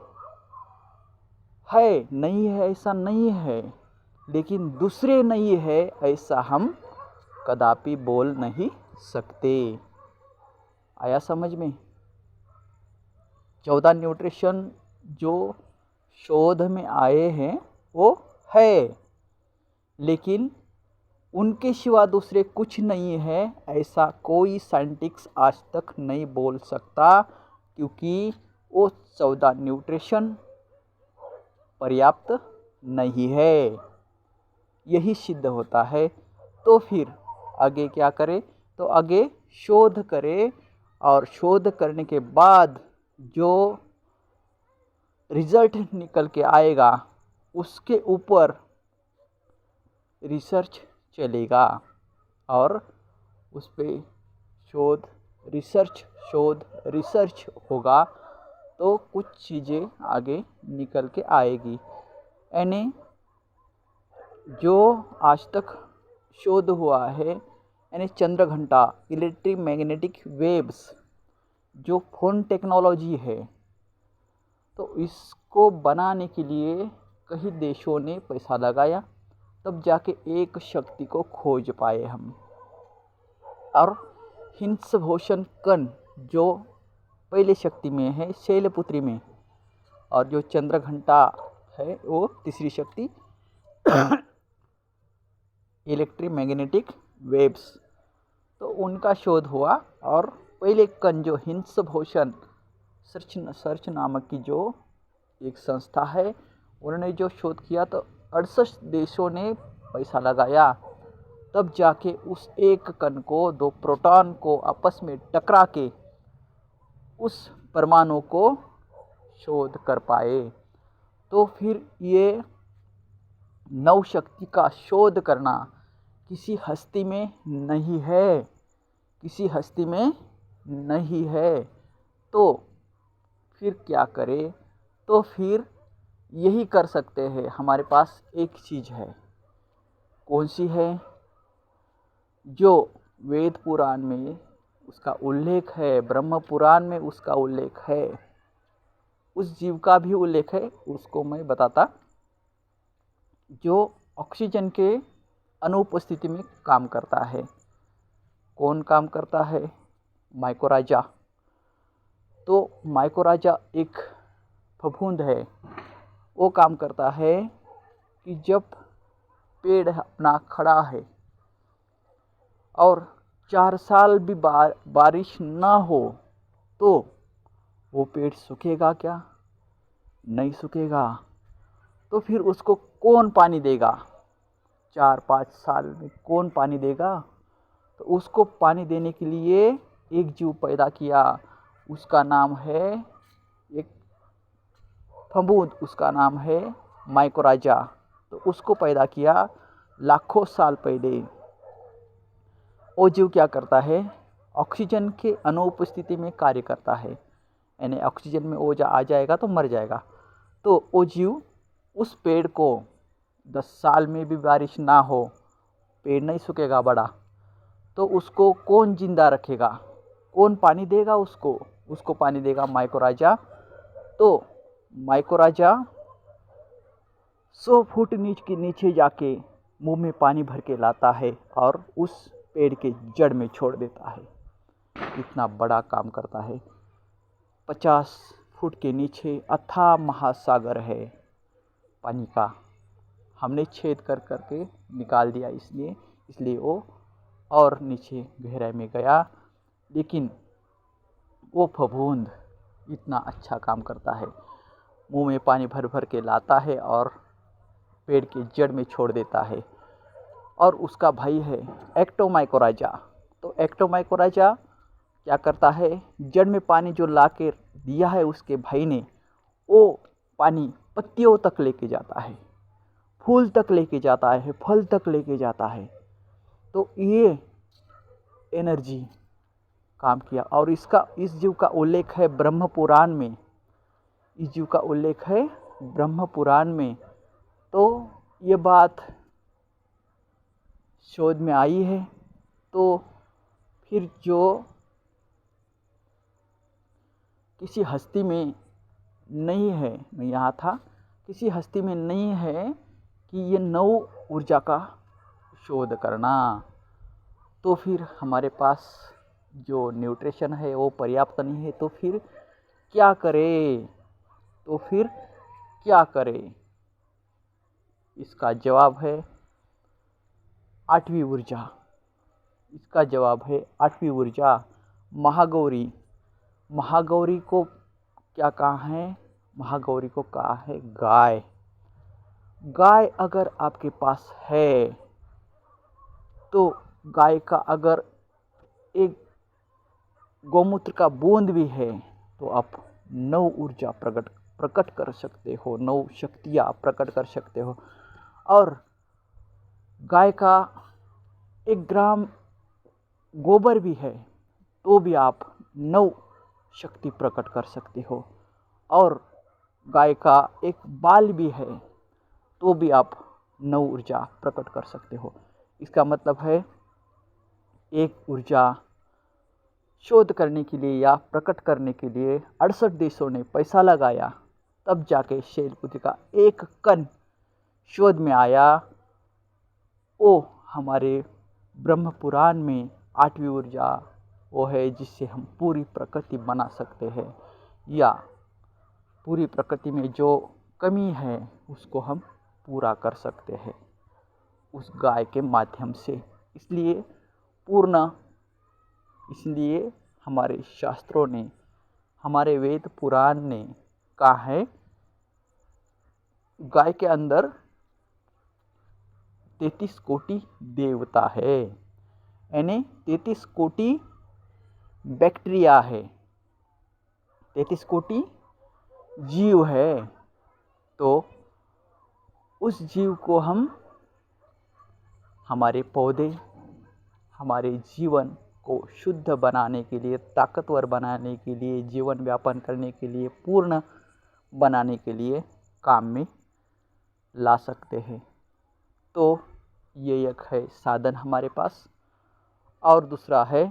नहीं है ऐसा नहीं है, लेकिन दूसरे नहीं है, ऐसा हम कदापि बोल नहीं सकते। आया समझ में? 14 न्यूट्रिशन जो शोध में आए हैं वो है, लेकिन उनके सिवा दूसरे कुछ नहीं है, ऐसा कोई साइंटिस्ट आज तक नहीं बोल सकता, क्योंकि वो 14 न्यूट्रिशन पर्याप्त नहीं है। यही सिद्ध होता है। तो फिर आगे क्या करें? तो आगे शोध करें, और शोध करने के बाद जो रिजल्ट निकल के आएगा उसके ऊपर रिसर्च चलेगा, और उस पे रिसर्च होगा, तो कुछ चीज़ें आगे निकल के आएगी। यानी जो आज तक शोध हुआ है, यानी चंद्र घंटा, इलेक्ट्रिक मैग्नेटिक वेव्स, जो फोन टेक्नोलॉजी है, तो इसको बनाने के लिए कई देशों ने पैसा लगाया, तब जाके एक शक्ति को खोज पाए हम। और हिंसभूषण कण जो पहले शक्ति में है, शैलपुत्री में, और जो चंद्र घंटा है वो तीसरी शक्ति इलेक्ट्रिक मैग्नेटिक वेव्स, तो उनका शोध हुआ। और पहले कण जो हिंसभूषण सर्च नामक की जो एक संस्था है, उन्होंने जो शोध किया, तो 68 देशों ने पैसा लगाया, तब जाके उस एक कण को, दो प्रोटॉन को आपस में टकरा के उस परमाणु को शोध कर पाए। तो फिर ये नव शक्ति का शोध करना किसी हस्ती में नहीं है, तो फिर क्या करें? तो फिर यही कर सकते हैं। हमारे पास एक चीज़ है, कौन सी है? जो वेद पुराण में उसका उल्लेख है, ब्रह्म पुराण में उसका उल्लेख है, उस जीव का भी उल्लेख है, उसको मैं बताता। जो ऑक्सीजन के अनुपस्थिति में काम करता है। कौन काम करता है? माइकोराजा। तो माइकोराजा एक फफूंद है, वो काम करता है कि जब पेड़ अपना खड़ा है और 4 साल भी बारिश ना हो, तो वो पेड़ सूखेगा क्या? नहीं सूखेगा। तो फिर उसको कौन पानी देगा? 4-5 साल में कौन पानी देगा? तो उसको पानी देने के लिए एक जीव पैदा किया, उसका नाम है, एक फफूंद, उसका नाम है माइकोराजा। तो उसको पैदा किया लाखों साल पहले। वो जीव क्या करता है? ऑक्सीजन के अनुपस्थिति में कार्य करता है, यानी ऑक्सीजन में वो आ जाएगा तो मर जाएगा। तो वो जीव उस पेड़ को 10 साल में भी बारिश ना हो, पेड़ नहीं सूखेगा बड़ा, तो उसको कौन जिंदा रखेगा? कौन पानी देगा उसको पानी देगा माइकोराजा। तो माइकोराजा 100 फुट नीचे जाके मुंह में पानी भर के लाता है और उस पेड़ के जड़ में छोड़ देता है। इतना बड़ा काम करता है। 50 फुट के नीचे अथाह महासागर है पानी का, हमने छेद कर करके निकाल दिया, इसलिए वो और नीचे गहराई में गया। लेकिन वो फफूंद इतना अच्छा काम करता है, मुंह में पानी भर भर के लाता है और पेड़ के जड़ में छोड़ देता है। और उसका भाई है एक्टोमाइकोराजा। तो एक्टोमाइकोराजा क्या करता है? जड़ में पानी जो ला के दिया है उसके भाई ने, वो पानी पत्तियों तक लेके जाता है, फूल तक लेके जाता है, फल तक लेके जाता है। तो ये एनर्जी काम किया। और इस जीव का उल्लेख है ब्रह्म पुराण में, तो ये बात शोध में आई है। तो फिर जो किसी हस्ती में नहीं है, मैं यहाँ था, किसी हस्ती में नहीं है कि ये नव ऊर्जा का शोध करना, तो फिर हमारे पास जो न्यूट्रिशन है वो पर्याप्त नहीं है, तो फिर क्या करें? इसका जवाब है आठवीं ऊर्जा। इसका जवाब है आठवीं ऊर्जा, महागौरी। महागौरी को क्या कहा है? महागौरी को कहा है गाय। गाय अगर आपके पास है तो गाय का अगर एक गौमूत्र का बूंद भी है तो आप नव ऊर्जा प्रकट कर सकते हो, नव शक्तियाँ प्रकट कर सकते हो। और गाय का 1 ग्राम गोबर भी है तो भी आप नव शक्ति प्रकट कर सकते हो। और गाय का 1 बाल भी है तो भी आप नव ऊर्जा प्रकट कर सकते हो। इसका मतलब है एक ऊर्जा शोध करने के लिए या प्रकट करने के लिए 68 देशों ने पैसा लगाया, तब जाके शैलपुत्री का 1 कण शोध में आया। वो हमारे ब्रह्म पुराण में 8वीं ऊर्जा वो है जिससे हम पूरी प्रकृति बना सकते हैं, या पूरी प्रकृति में जो कमी है उसको हम पूरा कर सकते हैं उस गाय के माध्यम से। इसलिए हमारे शास्त्रों ने, हमारे वेद पुराण ने कहा है गाय के अंदर 33 कोटि देवता है, यानी 33 कोटि बैक्टीरिया है, 33 कोटि जीव है। तो उस जीव को हम हमारे पौधे, हमारे जीवन को शुद्ध बनाने के लिए, ताकतवर बनाने के लिए, जीवन व्यापन करने के लिए, पूर्ण बनाने के लिए काम में ला सकते हैं। तो ये एक है साधन हमारे पास। और दूसरा है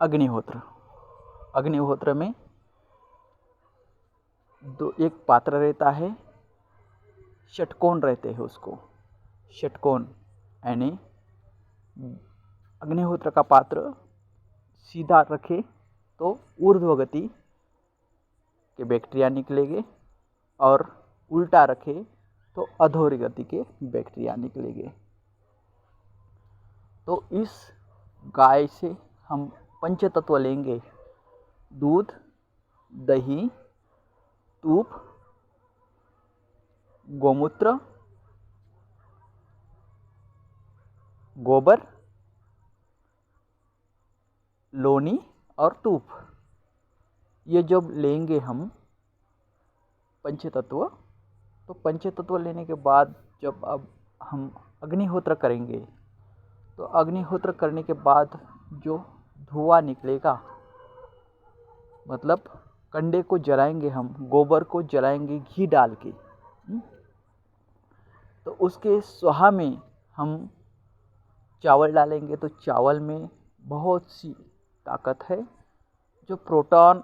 अग्निहोत्र। अग्निहोत्र में एक पात्र रहता है, षटकोण रहते हैं उसको, षटकोण यानी अग्निहोत्र का पात्र सीधा रखे तो ऊर्ध्व गति के बैक्टीरिया निकलेंगे और उल्टा रखे तो अधोरी गति के बैक्टीरिया निकलेंगे। तो इस गाय से हम पंचतत्व लेंगे, दूध, दही, तूप, गोमूत्र, गोबर, लोनी और तूप। ये जब लेंगे हम पंचतत्व, तो पंचतत्व लेने के बाद जब अब हम अग्निहोत्र करेंगे, तो अग्निहोत्र करने के बाद जो धुआं निकलेगा, मतलब कंडे को जलाएंगे हम, गोबर को जलाएंगे घी डाल के, तो उसके स्वाहा में हम चावल डालेंगे, तो चावल में बहुत सी ताकत है जो प्रोटॉन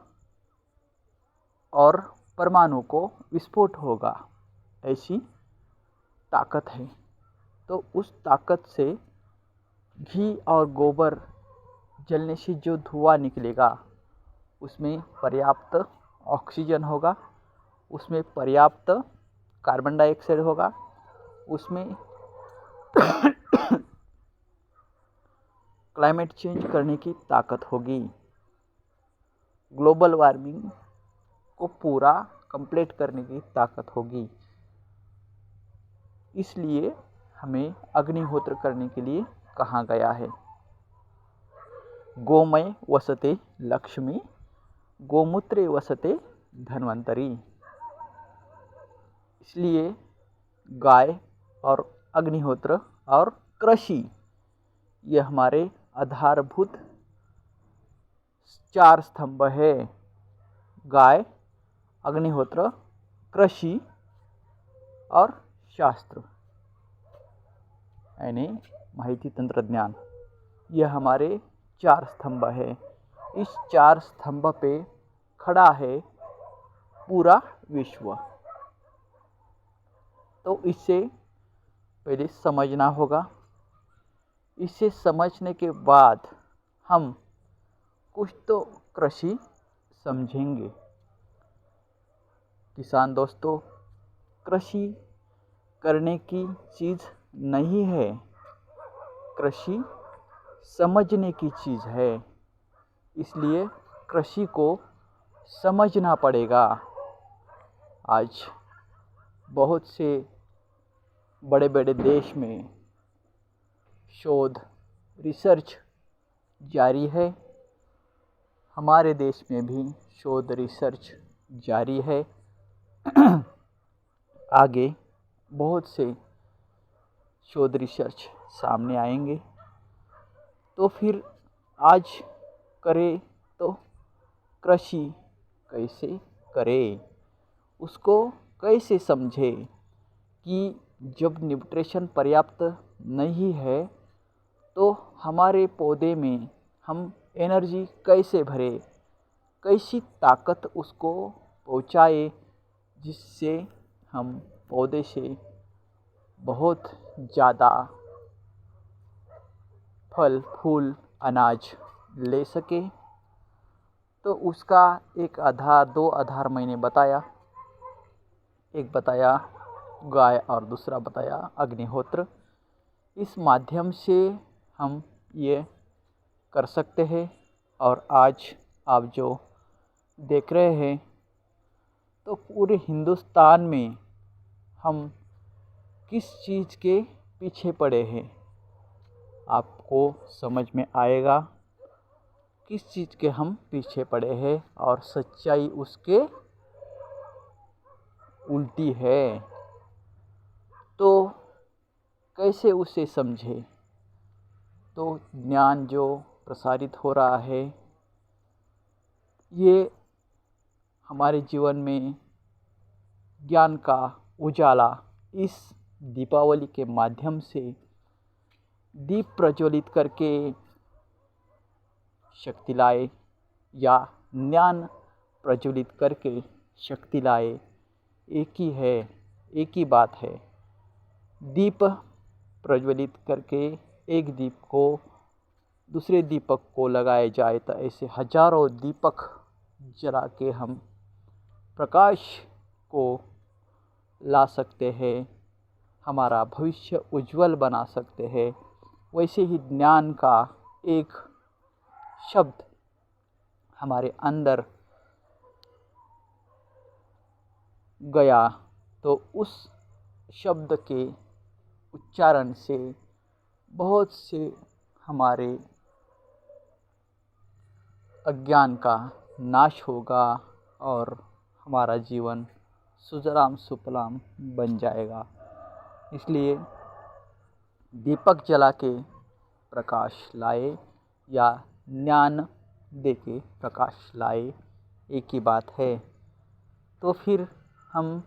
और परमाणु को विस्फोट होगा, ऐसी ताकत है। तो उस ताकत से घी और गोबर जलने से जो धुआं निकलेगा उसमें पर्याप्त ऑक्सीजन होगा, उसमें पर्याप्त कार्बन डाइऑक्साइड होगा, उसमें क्लाइमेट चेंज करने की ताकत होगी, ग्लोबल वार्मिंग को पूरा कंप्लीट करने की ताकत होगी। इसलिए हमें अग्निहोत्र करने के लिए कहा गया है। गोमय वसते लक्ष्मी, गोमूत्रे वसते धन्वंतरी। इसलिए गाय और अग्निहोत्र और कृषि, ये हमारे आधारभूत 4 स्तंभ है। गाय, अग्निहोत्र, कृषि और शास्त्र यानी माहिती तंत्रज्ञान, यह हमारे 4 स्तंभ है। इस 4 स्तंभ पे खड़ा है पूरा विश्व। तो इससे पहले समझना होगा। इसे समझने के बाद हम कुछ तो कृषि समझेंगे। किसान दोस्तों, कृषि करने की चीज़ नहीं है, कृषि समझने की चीज़ है। इसलिए कृषि को समझना पड़ेगा। आज बहुत से बड़े बड़े देश में शोध रिसर्च जारी है। हमारे देश में भी शोध रिसर्च जारी है। आगे बहुत से शोध रिसर्च सामने आएंगे। तो फिर आज करें तो कृषि कैसे करें, उसको कैसे समझें कि जब न्यूट्रिशन पर्याप्त नहीं है तो हमारे पौधे में हम एनर्जी कैसे भरें, कैसी ताकत उसको पहुँचाए जिससे हम पौधे से बहुत ज़्यादा फल फूल अनाज ले सके। तो उसका एक आधार, दो आधार मैंने बताया। एक बताया गाय और दूसरा बताया अग्निहोत्र। इस माध्यम से हम ये कर सकते हैं। और आज आप जो देख रहे हैं तो पूरे हिंदुस्तान में हम किस चीज़ के पीछे पड़े हैं, आपको समझ में आएगा किस चीज़ के हम पीछे पड़े हैं और सच्चाई उसके उल्टी है। तो कैसे उसे समझे? तो ज्ञान जो प्रसारित हो रहा है ये हमारे जीवन में ज्ञान का उजाला इस दीपावली के माध्यम से दीप प्रज्वलित करके शक्ति लाए या ज्ञान प्रज्वलित करके शक्ति लाए, एक ही है, एक ही बात है। दीप प्रज्वलित करके एक दीप को दूसरे दीपक को लगाया जाए तो ऐसे हजारों दीपक जला के हम प्रकाश को ला सकते हैं, हमारा भविष्य उज्जवल बना सकते हैं। वैसे ही ज्ञान का एक शब्द हमारे अंदर गया तो उस शब्द के उच्चारण से बहुत से हमारे अज्ञान का नाश होगा और हमारा जीवन सुजलाम सुफलाम बन जाएगा। इसलिए दीपक जला के प्रकाश लाए या ज्ञान दे के प्रकाश लाए, एक ही बात है। तो फिर हम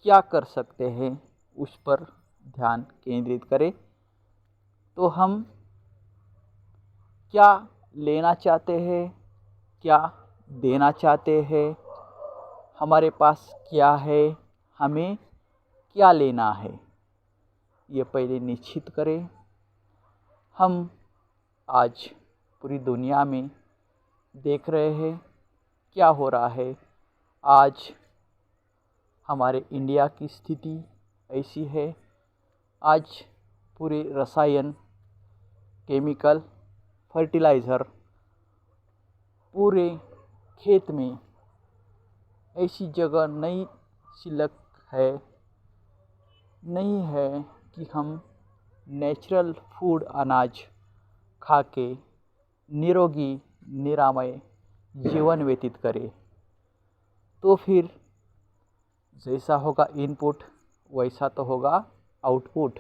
क्या कर सकते हैं उस पर ध्यान केंद्रित करें। तो हम क्या लेना चाहते हैं, क्या देना चाहते हैं, हमारे पास क्या है, हमें क्या लेना है, ये पहले निश्चित करें। हम आज पूरी दुनिया में देख रहे हैं क्या हो रहा है। आज हमारे इंडिया की स्थिति ऐसी है। आज पूरे रसायन, केमिकल, फर्टिलाइज़र पूरे खेत में ऐसी जगह नहीं है कि हम नेचुरल फूड अनाज खा के निरोगी निरामय जीवन व्यतीत करें। तो फिर जैसा होगा इनपुट वैसा तो होगा आउटपुट।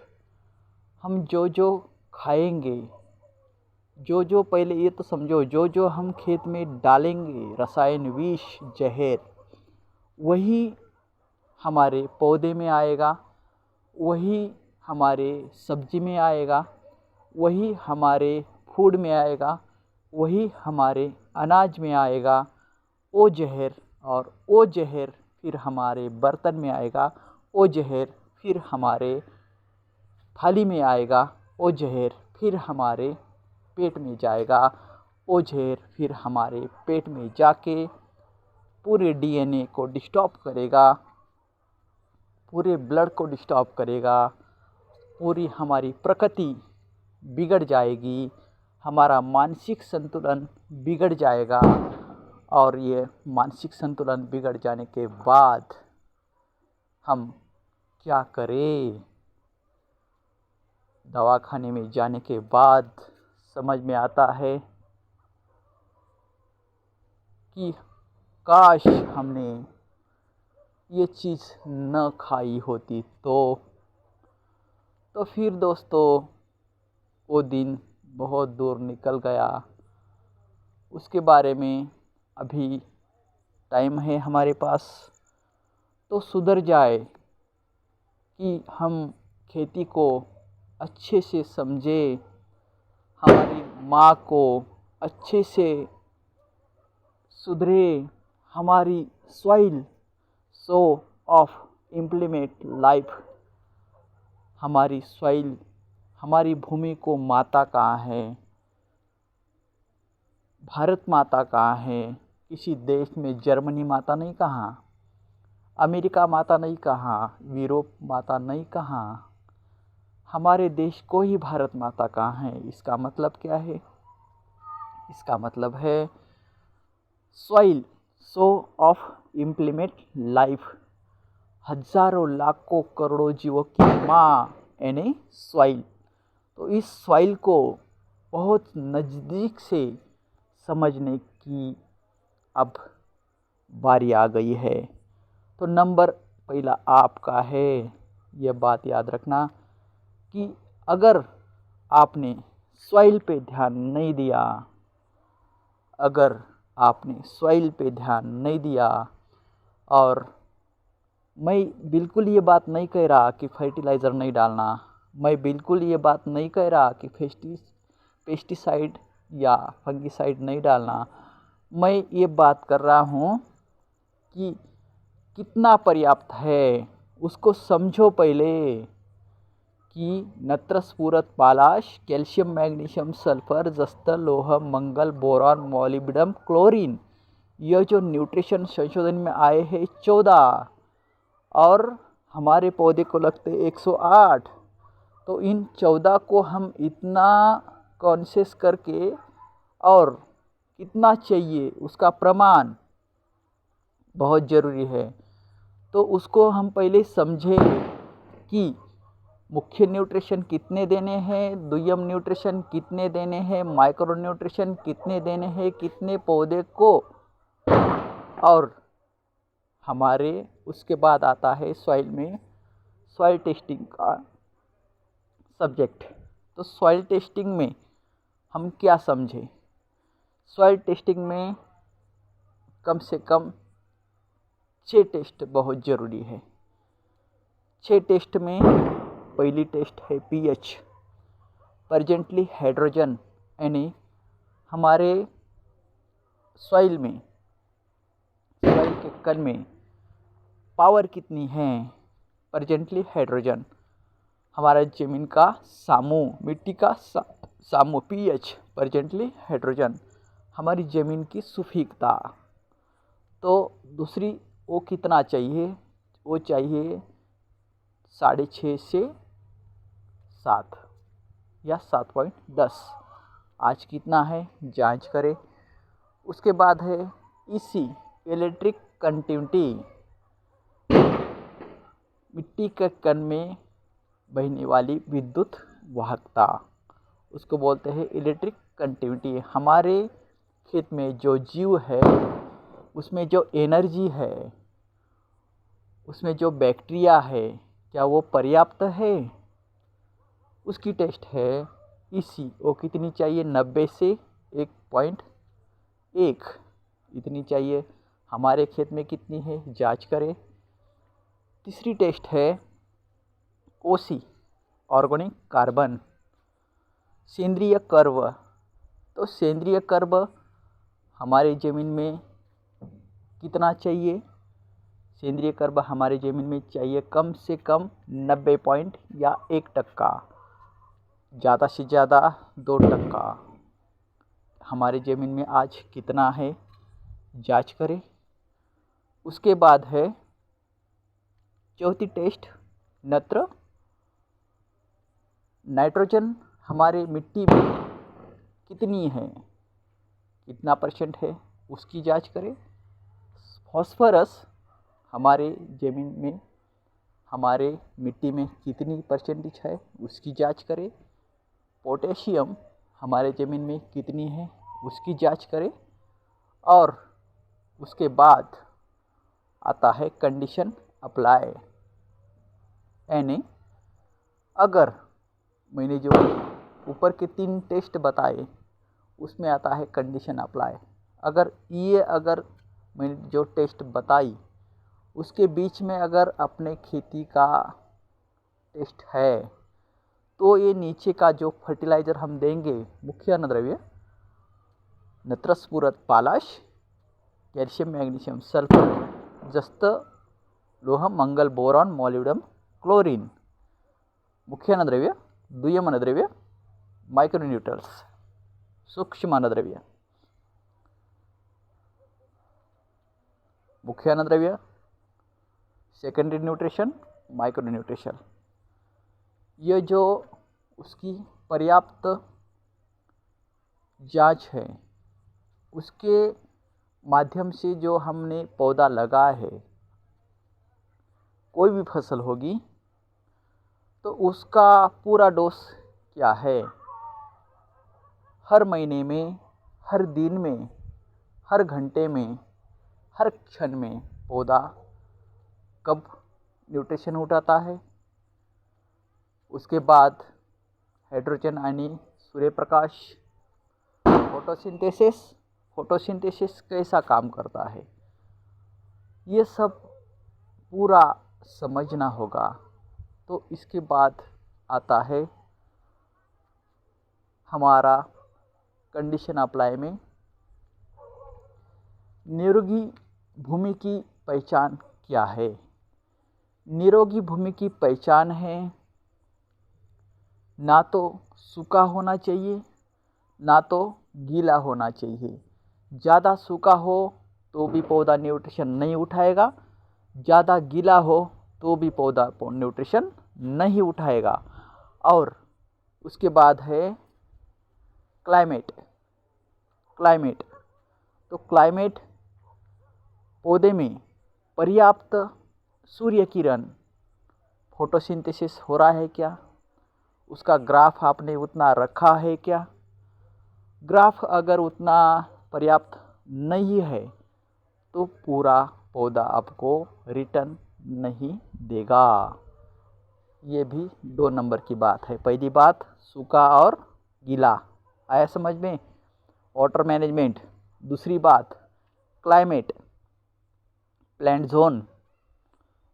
हम जो जो खाएंगे, जो जो पहले ये तो समझो, जो जो हम खेत में डालेंगे रसायन विष जहर, वही हमारे पौधे में आएगा, वही हमारे सब्जी में आएगा, वही हमारे फूड में आएगा, वही हमारे अनाज में आएगा। वो जहर और वो जहर फिर हमारे बर्तन में आएगा, वो जहर फिर हमारे थाली में आएगा, वो जहर फिर हमारे पेट में जाएगा, वो जहर फिर हमारे पेट में जाके पूरे डीएनए को डिस्टर्ब करेगा, पूरे ब्लड को डिस्टर्ब करेगा, पूरी हमारी प्रकृति बिगड़ जाएगी, हमारा मानसिक संतुलन बिगड़ जाएगा। और ये मानसिक संतुलन बिगड़ जाने के बाद हम क्या करें? दवाखाने में जाने के बाद समझ में आता है कि काश हमने ये चीज़ न खाई होती तो फिर दोस्तों वो दिन बहुत दूर निकल गया। उसके बारे में अभी टाइम है हमारे पास तो सुधर जाए कि हम खेती को अच्छे से समझे, हमारी माँ को अच्छे से सुधरे, हमारी soil so of implement life, हमारी सॉइल, हमारी भूमि को माता कहाँ है, भारत माता कहाँ है, किसी देश में जर्मनी माता नहीं कहाँ, अमेरिका माता नहीं कहाँ, यूरोप माता नहीं कहाँ, हमारे देश को ही भारत माता कहाँ है। इसका मतलब क्या है? इसका मतलब है soil so of implement life, हजारों लाखों करोड़ों जीवों की माँ यानी सॉइल। तो इस सॉइल को बहुत नज़दीक से समझने की अब बारी आ गई है। तो नंबर पहला आपका है, यह बात याद रखना कि अगर आपने सॉइल पे ध्यान नहीं दिया, अगर आपने सॉइल पे ध्यान नहीं दिया, और मैं बिल्कुल ये बात नहीं कह रहा कि फर्टिलाइज़र नहीं डालना, मैं बिल्कुल ये बात नहीं कह रहा कि पेस्टिसाइड या फंगिसाइड नहीं डालना, मैं ये बात कर रहा हूँ कि कितना पर्याप्त है उसको समझो पहले। कि नत्र स्फुरत पालाश कैल्शियम मैग्नीशियम सल्फर जस्ता लोह मंगल बोरॉन मॉलिब्डेनम क्लोरीन, यह जो न्यूट्रिशन संशोधन में आए हैं 14 और हमारे पौधे को लगते 108। तो इन 14 को हम इतना कॉन्शियस करके और कितना चाहिए उसका प्रमाण बहुत ज़रूरी है। तो उसको हम पहले समझें कि मुख्य न्यूट्रिशन कितने देने हैं, द्वियम न्यूट्रिशन कितने देने हैं, माइक्रो न्यूट्रिशन कितने देने हैं कितने पौधे को। और हमारे उसके बाद आता है सॉइल में सॉइल टेस्टिंग का सब्जेक्ट। तो सॉइल टेस्टिंग में हम क्या समझें? सॉइल टेस्टिंग में कम से कम 6 टेस्ट बहुत ज़रूरी है। 6 टेस्ट में पहली टेस्ट है पीएच, प्रेजेंटली हाइड्रोजन, यानी हमारे सॉइल में, सॉइल के कण में पावर कितनी है, प्रेजेंटली हाइड्रोजन। हमारा ज़मीन का सामू, मिट्टी का सामू पीएच प्रेजेंटली हाइड्रोजन। हमारी ज़मीन की सुपीकता। तो दूसरी वो कितना चाहिए? वो चाहिए 6.5 से 7 या 7.10। आज कितना है जांच करें। उसके बाद है इसी इलेक्ट्रिक कंटिन्यूटी, मिट्टी के कण में बहने वाली विद्युत वाहकता, उसको बोलते हैं इलेक्ट्रिक कंटिन्यूटी। हमारे खेत में जो जीव है उसमें जो एनर्जी है, उसमें जो बैक्टीरिया है, क्या वो पर्याप्त है? उसकी टेस्ट है इसी। वो कितनी चाहिए? 90 से 1.1 इतनी चाहिए। हमारे खेत में कितनी है जांच करें। तीसरी टेस्ट है ओसी, ऑर्गेनिक कार्बन, सेंद्रीय कर्व। तो सेंद्रीय कर्व हमारे ज़मीन में कितना चाहिए? सेंद्रीय कर्ब हमारे ज़मीन में चाहिए कम से कम 90 पॉइंट या 1%, ज़्यादा से ज़्यादा 2%। हमारे ज़मीन में आज कितना है जांच करें। उसके बाद है चौथी टेस्ट नत्र नाइट्रोजन हमारे मिट्टी में कितनी है, कितना % है उसकी जांच करें। फॉस्फोरस हमारे ज़मीन में हमारे मिट्टी में कितनी % है उसकी जांच करें। पोटेशियम हमारे ज़मीन में कितनी है उसकी जांच करें। और उसके बाद आता है कंडीशन अप्लाई, यानी अगर मैंने जो ऊपर के 3 टेस्ट बताए उसमें आता है कंडीशन अप्लाई। अगर मैंने जो टेस्ट बताई उसके बीच में अगर अपने खेती का टेस्ट है तो ये नीचे का जो फर्टिलाइज़र हम देंगे, मुख्य अन्नद्रव्य नत्रस्फुरत पालाश, कॅल्शियम मॅग्नेशियम सल्फर, जस्त लोह मंगल बोरॉन मॉलिब्डेनम क्लोरीन, मुख्य अन्नद्रव्य, दुय्यम अन्नद्रव्य माइक्रोन्यूट्रल्स, सूक्ष्म अन्नद्रव्य, मुख्य अन्नद्रव्य, सेकेंडरी न्यूट्रिशन, माइक्रो न्यूट्रिशन, ये जो उसकी पर्याप्त जांच है उसके माध्यम से जो हमने पौधा लगा है, कोई भी फसल होगी तो उसका पूरा डोज क्या है, हर महीने में, हर दिन में, हर घंटे में, हर क्षण में पौधा कब न्यूट्रिशन उठाता है। उसके बाद हाइड्रोजन यानी सूर्य प्रकाश, फोटोसिंथेसिस कैसा काम करता है, ये सब पूरा समझना होगा। तो इसके बाद आता है हमारा कंडीशन अप्लाई में निरोगी भूमि की पहचान क्या है। निरोगी भूमि की पहचान है ना तो सूखा होना चाहिए ना तो गीला होना चाहिए। ज़्यादा सूखा हो तो भी पौधा न्यूट्रिशन नहीं उठाएगा, ज़्यादा गीला हो तो भी पौधा न्यूट्रिशन नहीं उठाएगा। और उसके बाद है क्लाइमेट। तो क्लाइमेट पौधे में पर्याप्त सूर्य किरण, फोटोसिंथेसिस हो रहा है क्या, उसका ग्राफ आपने उतना रखा है क्या। ग्राफ अगर उतना पर्याप्त नहीं है तो पूरा पौधा आपको रिटर्न नहीं देगा। ये भी 2 नंबर की बात है। पहली बात सूखा और गीला आया समझ में, वाटर मैनेजमेंट। दूसरी बात क्लाइमेट, प्लांट जोन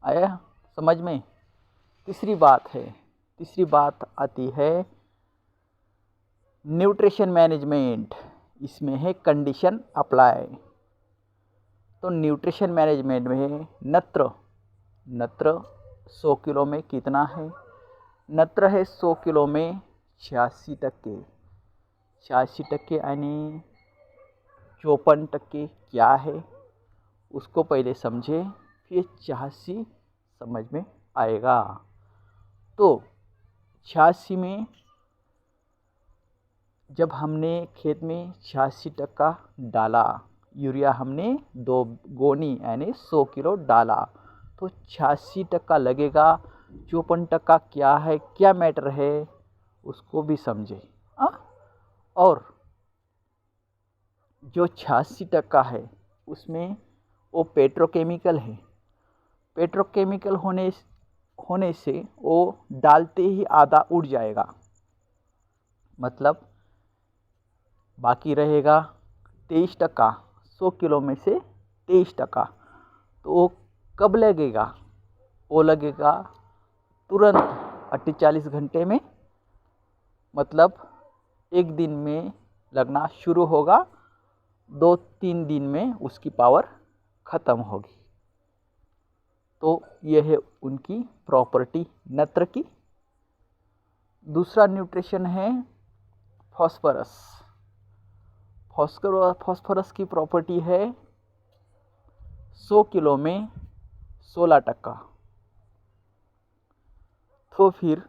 आया समझ में। तीसरी बात आती है न्यूट्रिशन मैनेजमेंट, इसमें है कंडीशन अप्लाई। तो न्यूट्रिशन मैनेजमेंट में नत्र 100 किलो में कितना है, नत्र है 100 किलो में 86% यानी 54% क्या है उसको पहले समझे, फिर 86 समझ में आएगा। तो 86 में जब हमने खेत में 86% डाला, यूरिया हमने 2 गोनी यानी 100 किलो डाला, तो 86% लगेगा। 54% क्या है, क्या मैटर है उसको भी समझे। और जो 86% है उसमें वो पेट्रोकेमिकल है। पेट्रोकेमिकल होने से वो डालते ही आधा उड़ जाएगा, मतलब बाकी रहेगा 23%। 100 किलो में से 23%। तो वो कब लगेगा, वो लगेगा तुरंत 48 घंटे में, मतलब एक दिन में लगना शुरू होगा, 2-3 दिन में उसकी पावर ख़त्म होगी। तो ये है उनकी प्रॉपर्टी नत्र की। दूसरा न्यूट्रिशन है फॉस्फोरस। फॉस्फोरस की प्रॉपर्टी है 100 किलो में 16%। तो फिर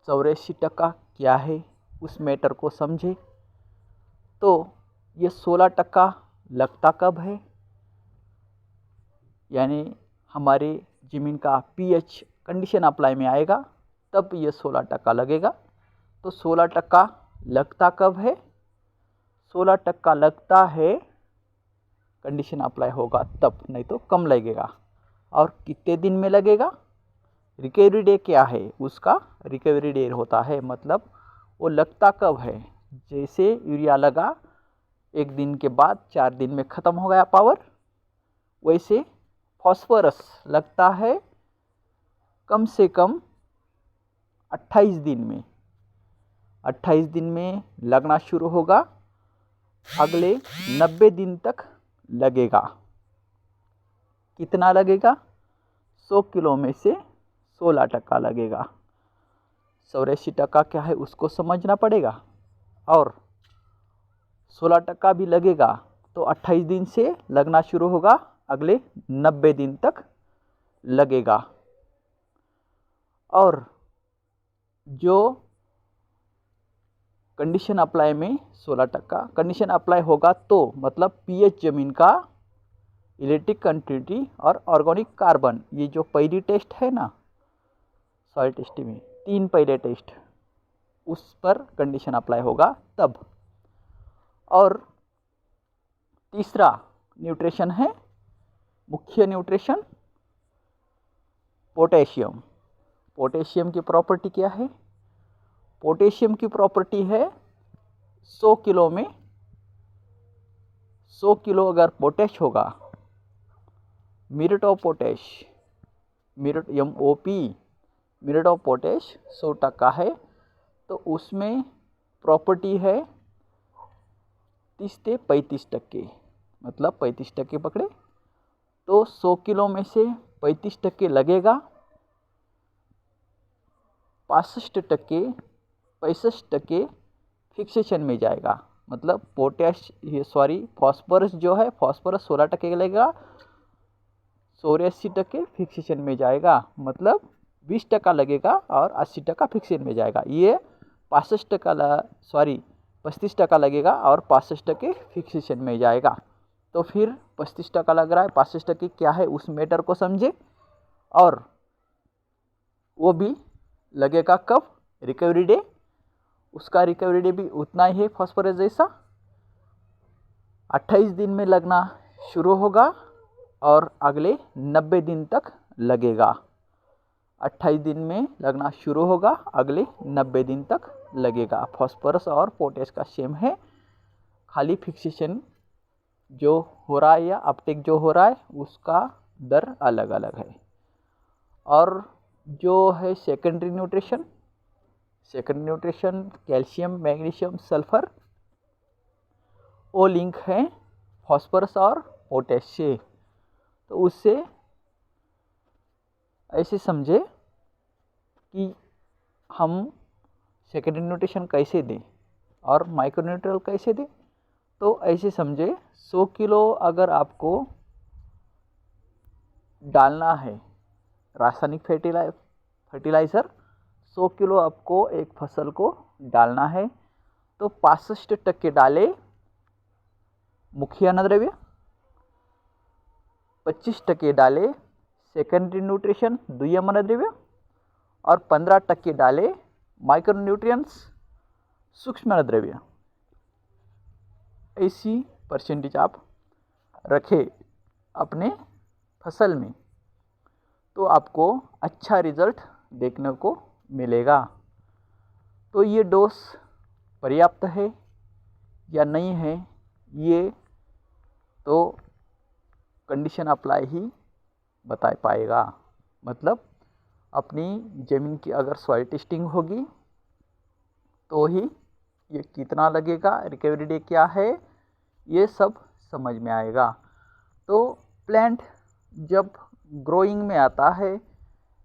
84% क्या है, उस मैटर को समझे। तो ये 16% लगता कब है, यानी हमारे ज़मीन का पीएच कंडीशन अप्लाई में आएगा तब ये 16% लगेगा। तो 16% लगता कब है, 16% लगता है कंडीशन अप्लाई होगा तब, नहीं तो कम लगेगा। और कितने दिन में लगेगा, रिकवरी डे क्या है, उसका रिकवरी डे होता है, मतलब वो लगता कब है। जैसे यूरिया लगा 1 दिन के बाद 4 दिन में ख़त्म हो गया पावर, वैसे फॉस्फोरस लगता है कम से कम 28 दिन में। 28 दिन में लगना शुरू होगा, अगले 90 दिन तक लगेगा। कितना लगेगा, 100 किलो में से 16% लगेगा। 84% क्या है उसको समझना पड़ेगा। और 16% भी लगेगा तो 28 दिन से लगना शुरू होगा, अगले 90 दिन तक लगेगा। और जो कंडीशन अप्लाई में 16% कंडीशन अप्लाई होगा तो मतलब पीएच ज़मीन का, इलेक्ट्रिक कंटिन्यूटी और ऑर्गेनिक कार्बन, ये जो पहली टेस्ट है ना सॉइल टेस्ट में, 3 पहले टेस्ट, उस पर कंडीशन अप्लाई होगा तब। और तीसरा न्यूट्रिशन है, मुख्य न्यूट्रिशन पोटेशियम। पोटेशियम की प्रॉपर्टी क्या है, पोटेशियम की प्रॉपर्टी है 100 किलो में 100 किलो अगर पोटेश होगा, merit of potash, merit MOP, merit of potash 100% है, तो उसमें प्रॉपर्टी है 30 से 35%, मतलब 35% पकड़े तो 100 किलो में से 35% लगेगा, 65% फिक्सेशन में जाएगा। मतलब फॉस्फोरस जो है, फॉस्फोरस 16% लगेगा, 84% फिक्सेशन में जाएगा, मतलब 20% लगेगा और 80% फिक्सेशन में जाएगा। ये 35% लगेगा और 65% फिक्सेशन में जाएगा। तो फिर 35% लग रहा है, 65% क्या है उस मैटर को समझे। और वो भी लगेगा कब, रिकवरी डे, उसका रिकवरी डे भी उतना ही है फॉस्फोरस जैसा, 28 दिन में लगना शुरू होगा और अगले 90 दिन तक लगेगा। 28 दिन में लगना शुरू होगा, अगले 90 दिन तक लगेगा। फॉस्फोरस और पोटेश का सेम है, खाली फिक्सेशन जो हो रहा है या अपटेक जो हो रहा है उसका दर अलग अलग है। और जो है secondary nutrition, calcium, magnesium, sulphur, वो लिंक है फॉस्फोरस और पोटेश से। तो उससे ऐसे समझे कि हम सेकेंडरी न्यूट्रिशन कैसे दें और माइक्रोन्यूट्रियल कैसे दें। तो ऐसे समझे 100 किलो अगर आपको डालना है रासायनिक फर्टिलाइज़र, 100 किलो आपको एक फसल को डालना है, तो 65% डाले मुख्य अन्नद्रव्य, 25% डाले सेकेंडरी न्यूट्रिशन द्वितीय अन्नद्रव्य, और 15% डाले माइक्रोन्यूट्रिएंट्स सूक्ष्म अन्नद्रव्य। ऐसी परसेंटेज आप रखें अपने फसल में तो आपको अच्छा रिजल्ट देखने को मिलेगा। तो ये डोज पर्याप्त है या नहीं है, ये तो कंडीशन अप्लाई ही बता पाएगा। मतलब अपनी ज़मीन की अगर सॉइल टेस्टिंग होगी तो ही ये कितना लगेगा, रिकवरी डे क्या है, ये सब समझ में आएगा। तो प्लांट जब ग्रोइंग में आता है,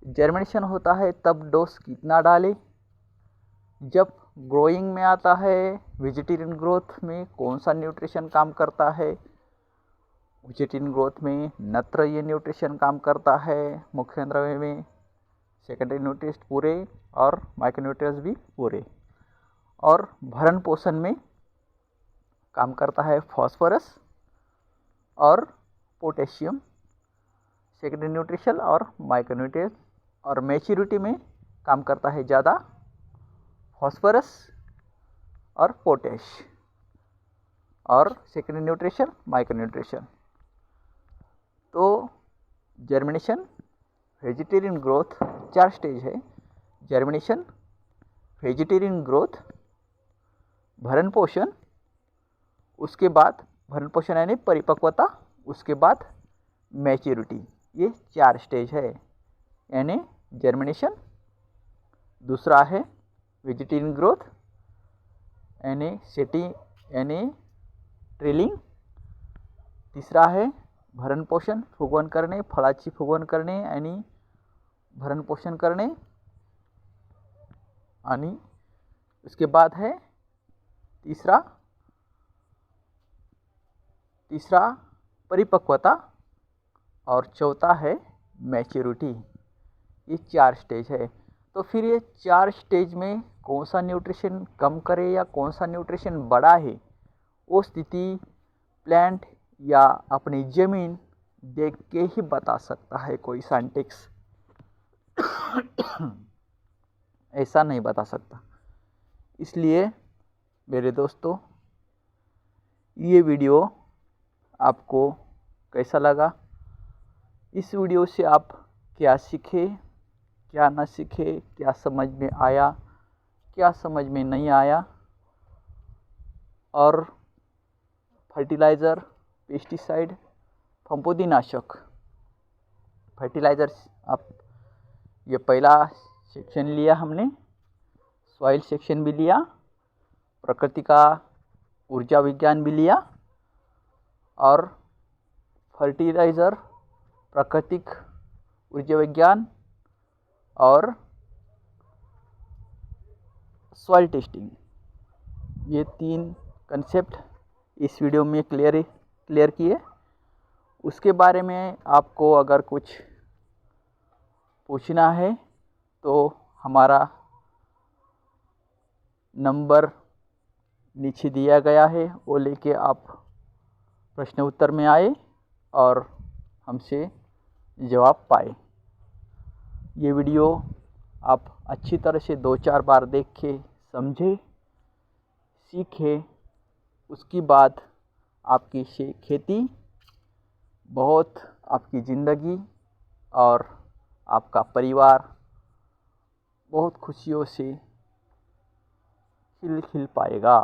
जर्मिनेशन होता है तब डोज कितना डालें। जब ग्रोइंग में आता है, वेजिटेरियन ग्रोथ में कौन सा न्यूट्रिशन काम करता है। वेजिटेरियन ग्रोथ में नत्र ये न्यूट्रिशन काम करता है मुख्य द्रव्य में, सेकेंडरी न्यूट्रिएंट्स पूरे और माइक्रोन्यूट्रिएंट्स भी पूरे। और भरण पोषण में काम करता है फॉस्फोरस और पोटेशियम, सेकेंडरी न्यूट्रिशन और माइक्रोन्यूट्रिएंट्स। और मैच्योरिटी में काम करता है ज़्यादा फॉस्फोरस और पोटेश और सेकेंडरी न्यूट्रिशन माइक्रोन्यूट्रिशन। तो जर्मिनेशन, वेजिटेरियन ग्रोथ 4 स्टेज है। जर्मिनेशन, वेजिटेरियन ग्रोथ, भरण पोषण, उसके बाद भरण पोषण यानी परिपक्वता, उसके बाद मैच्योरिटी। ये 4 स्टेज है, यानी जर्मिनेशन, दूसरा है वेजिटेरियन ग्रोथ यानी सेटिंग यानी ट्रेलिंग, तीसरा है भरण पोषण फुगवण करणे, फळाची फुगवण करणे यानी भरण पोषण करणे, आणि उसके बाद है तीसरा परिपक्वता और चौथा है मैच्योरिटी। ये 4 स्टेज है। तो फिर ये 4 स्टेज में कौन सा न्यूट्रिशन कम करे या कौन सा न्यूट्रिशन बड़ा है, वो स्थिति प्लांट या अपनी ज़मीन देख के ही बता सकता है कोई साइंटिस्ट। ऐसा नहीं बता सकता। इसलिए मेरे दोस्तों, ये वीडियो आपको कैसा लगा, इस वीडियो से आप क्या सीखे, क्या ना सीखे, क्या समझ में आया, क्या समझ में नहीं आया, और फर्टिलाइज़र, पेस्टिसाइड, फफूंदीनाशक, फर्टिलाइज़र आप ये पहला सेक्शन लिया हमने, सॉइल सेक्शन भी लिया, प्रकृति का ऊर्जा विज्ञान भी लिया, और फर्टिलाइज़र, प्राकृतिक ऊर्जा विज्ञान और सॉइल टेस्टिंग, ये 3 कंसेप्ट इस वीडियो में क्लियर किए। उसके बारे में आपको अगर कुछ पूछना है तो हमारा नंबर नीचे दिया गया है, वो लेके आप प्रश्न उत्तर में आए और हमसे जवाब पाए। ये वीडियो आप अच्छी तरह से 2-4 बार देख के समझे, सीखे, उसके बाद आपकी खेती बहुत, आपकी ज़िंदगी और आपका परिवार बहुत खुशियों से खिल पाएगा।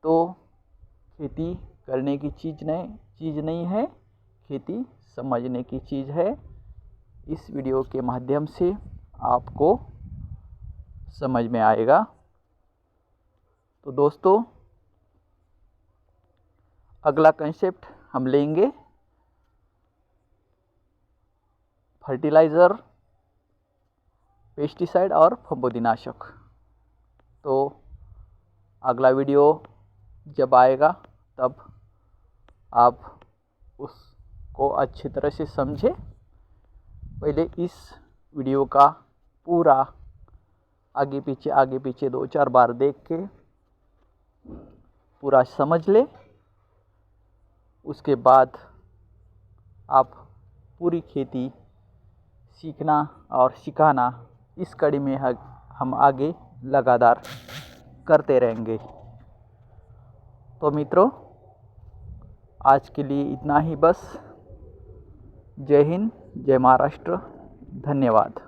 तो खेती करने की चीज़ नहीं है, खेती समझने की चीज़ है। इस वीडियो के माध्यम से आपको समझ में आएगा। तो दोस्तों, अगला कंसेप्ट हम लेंगे फर्टिलाइज़र, पेस्टिसाइड और फफूंदीनाशक। तो अगला वीडियो जब आएगा तब आप उसको अच्छी तरह से समझें। पहले इस वीडियो का पूरा आगे पीछे 2-4 बार देख के पूरा समझ ले। उसके बाद आप पूरी खेती सीखना और सिखाना, इस कड़ी में हम आगे लगातार करते रहेंगे। तो मित्रों, आज के लिए इतना ही बस। जय हिंद, जय महाराष्ट्र, धन्यवाद।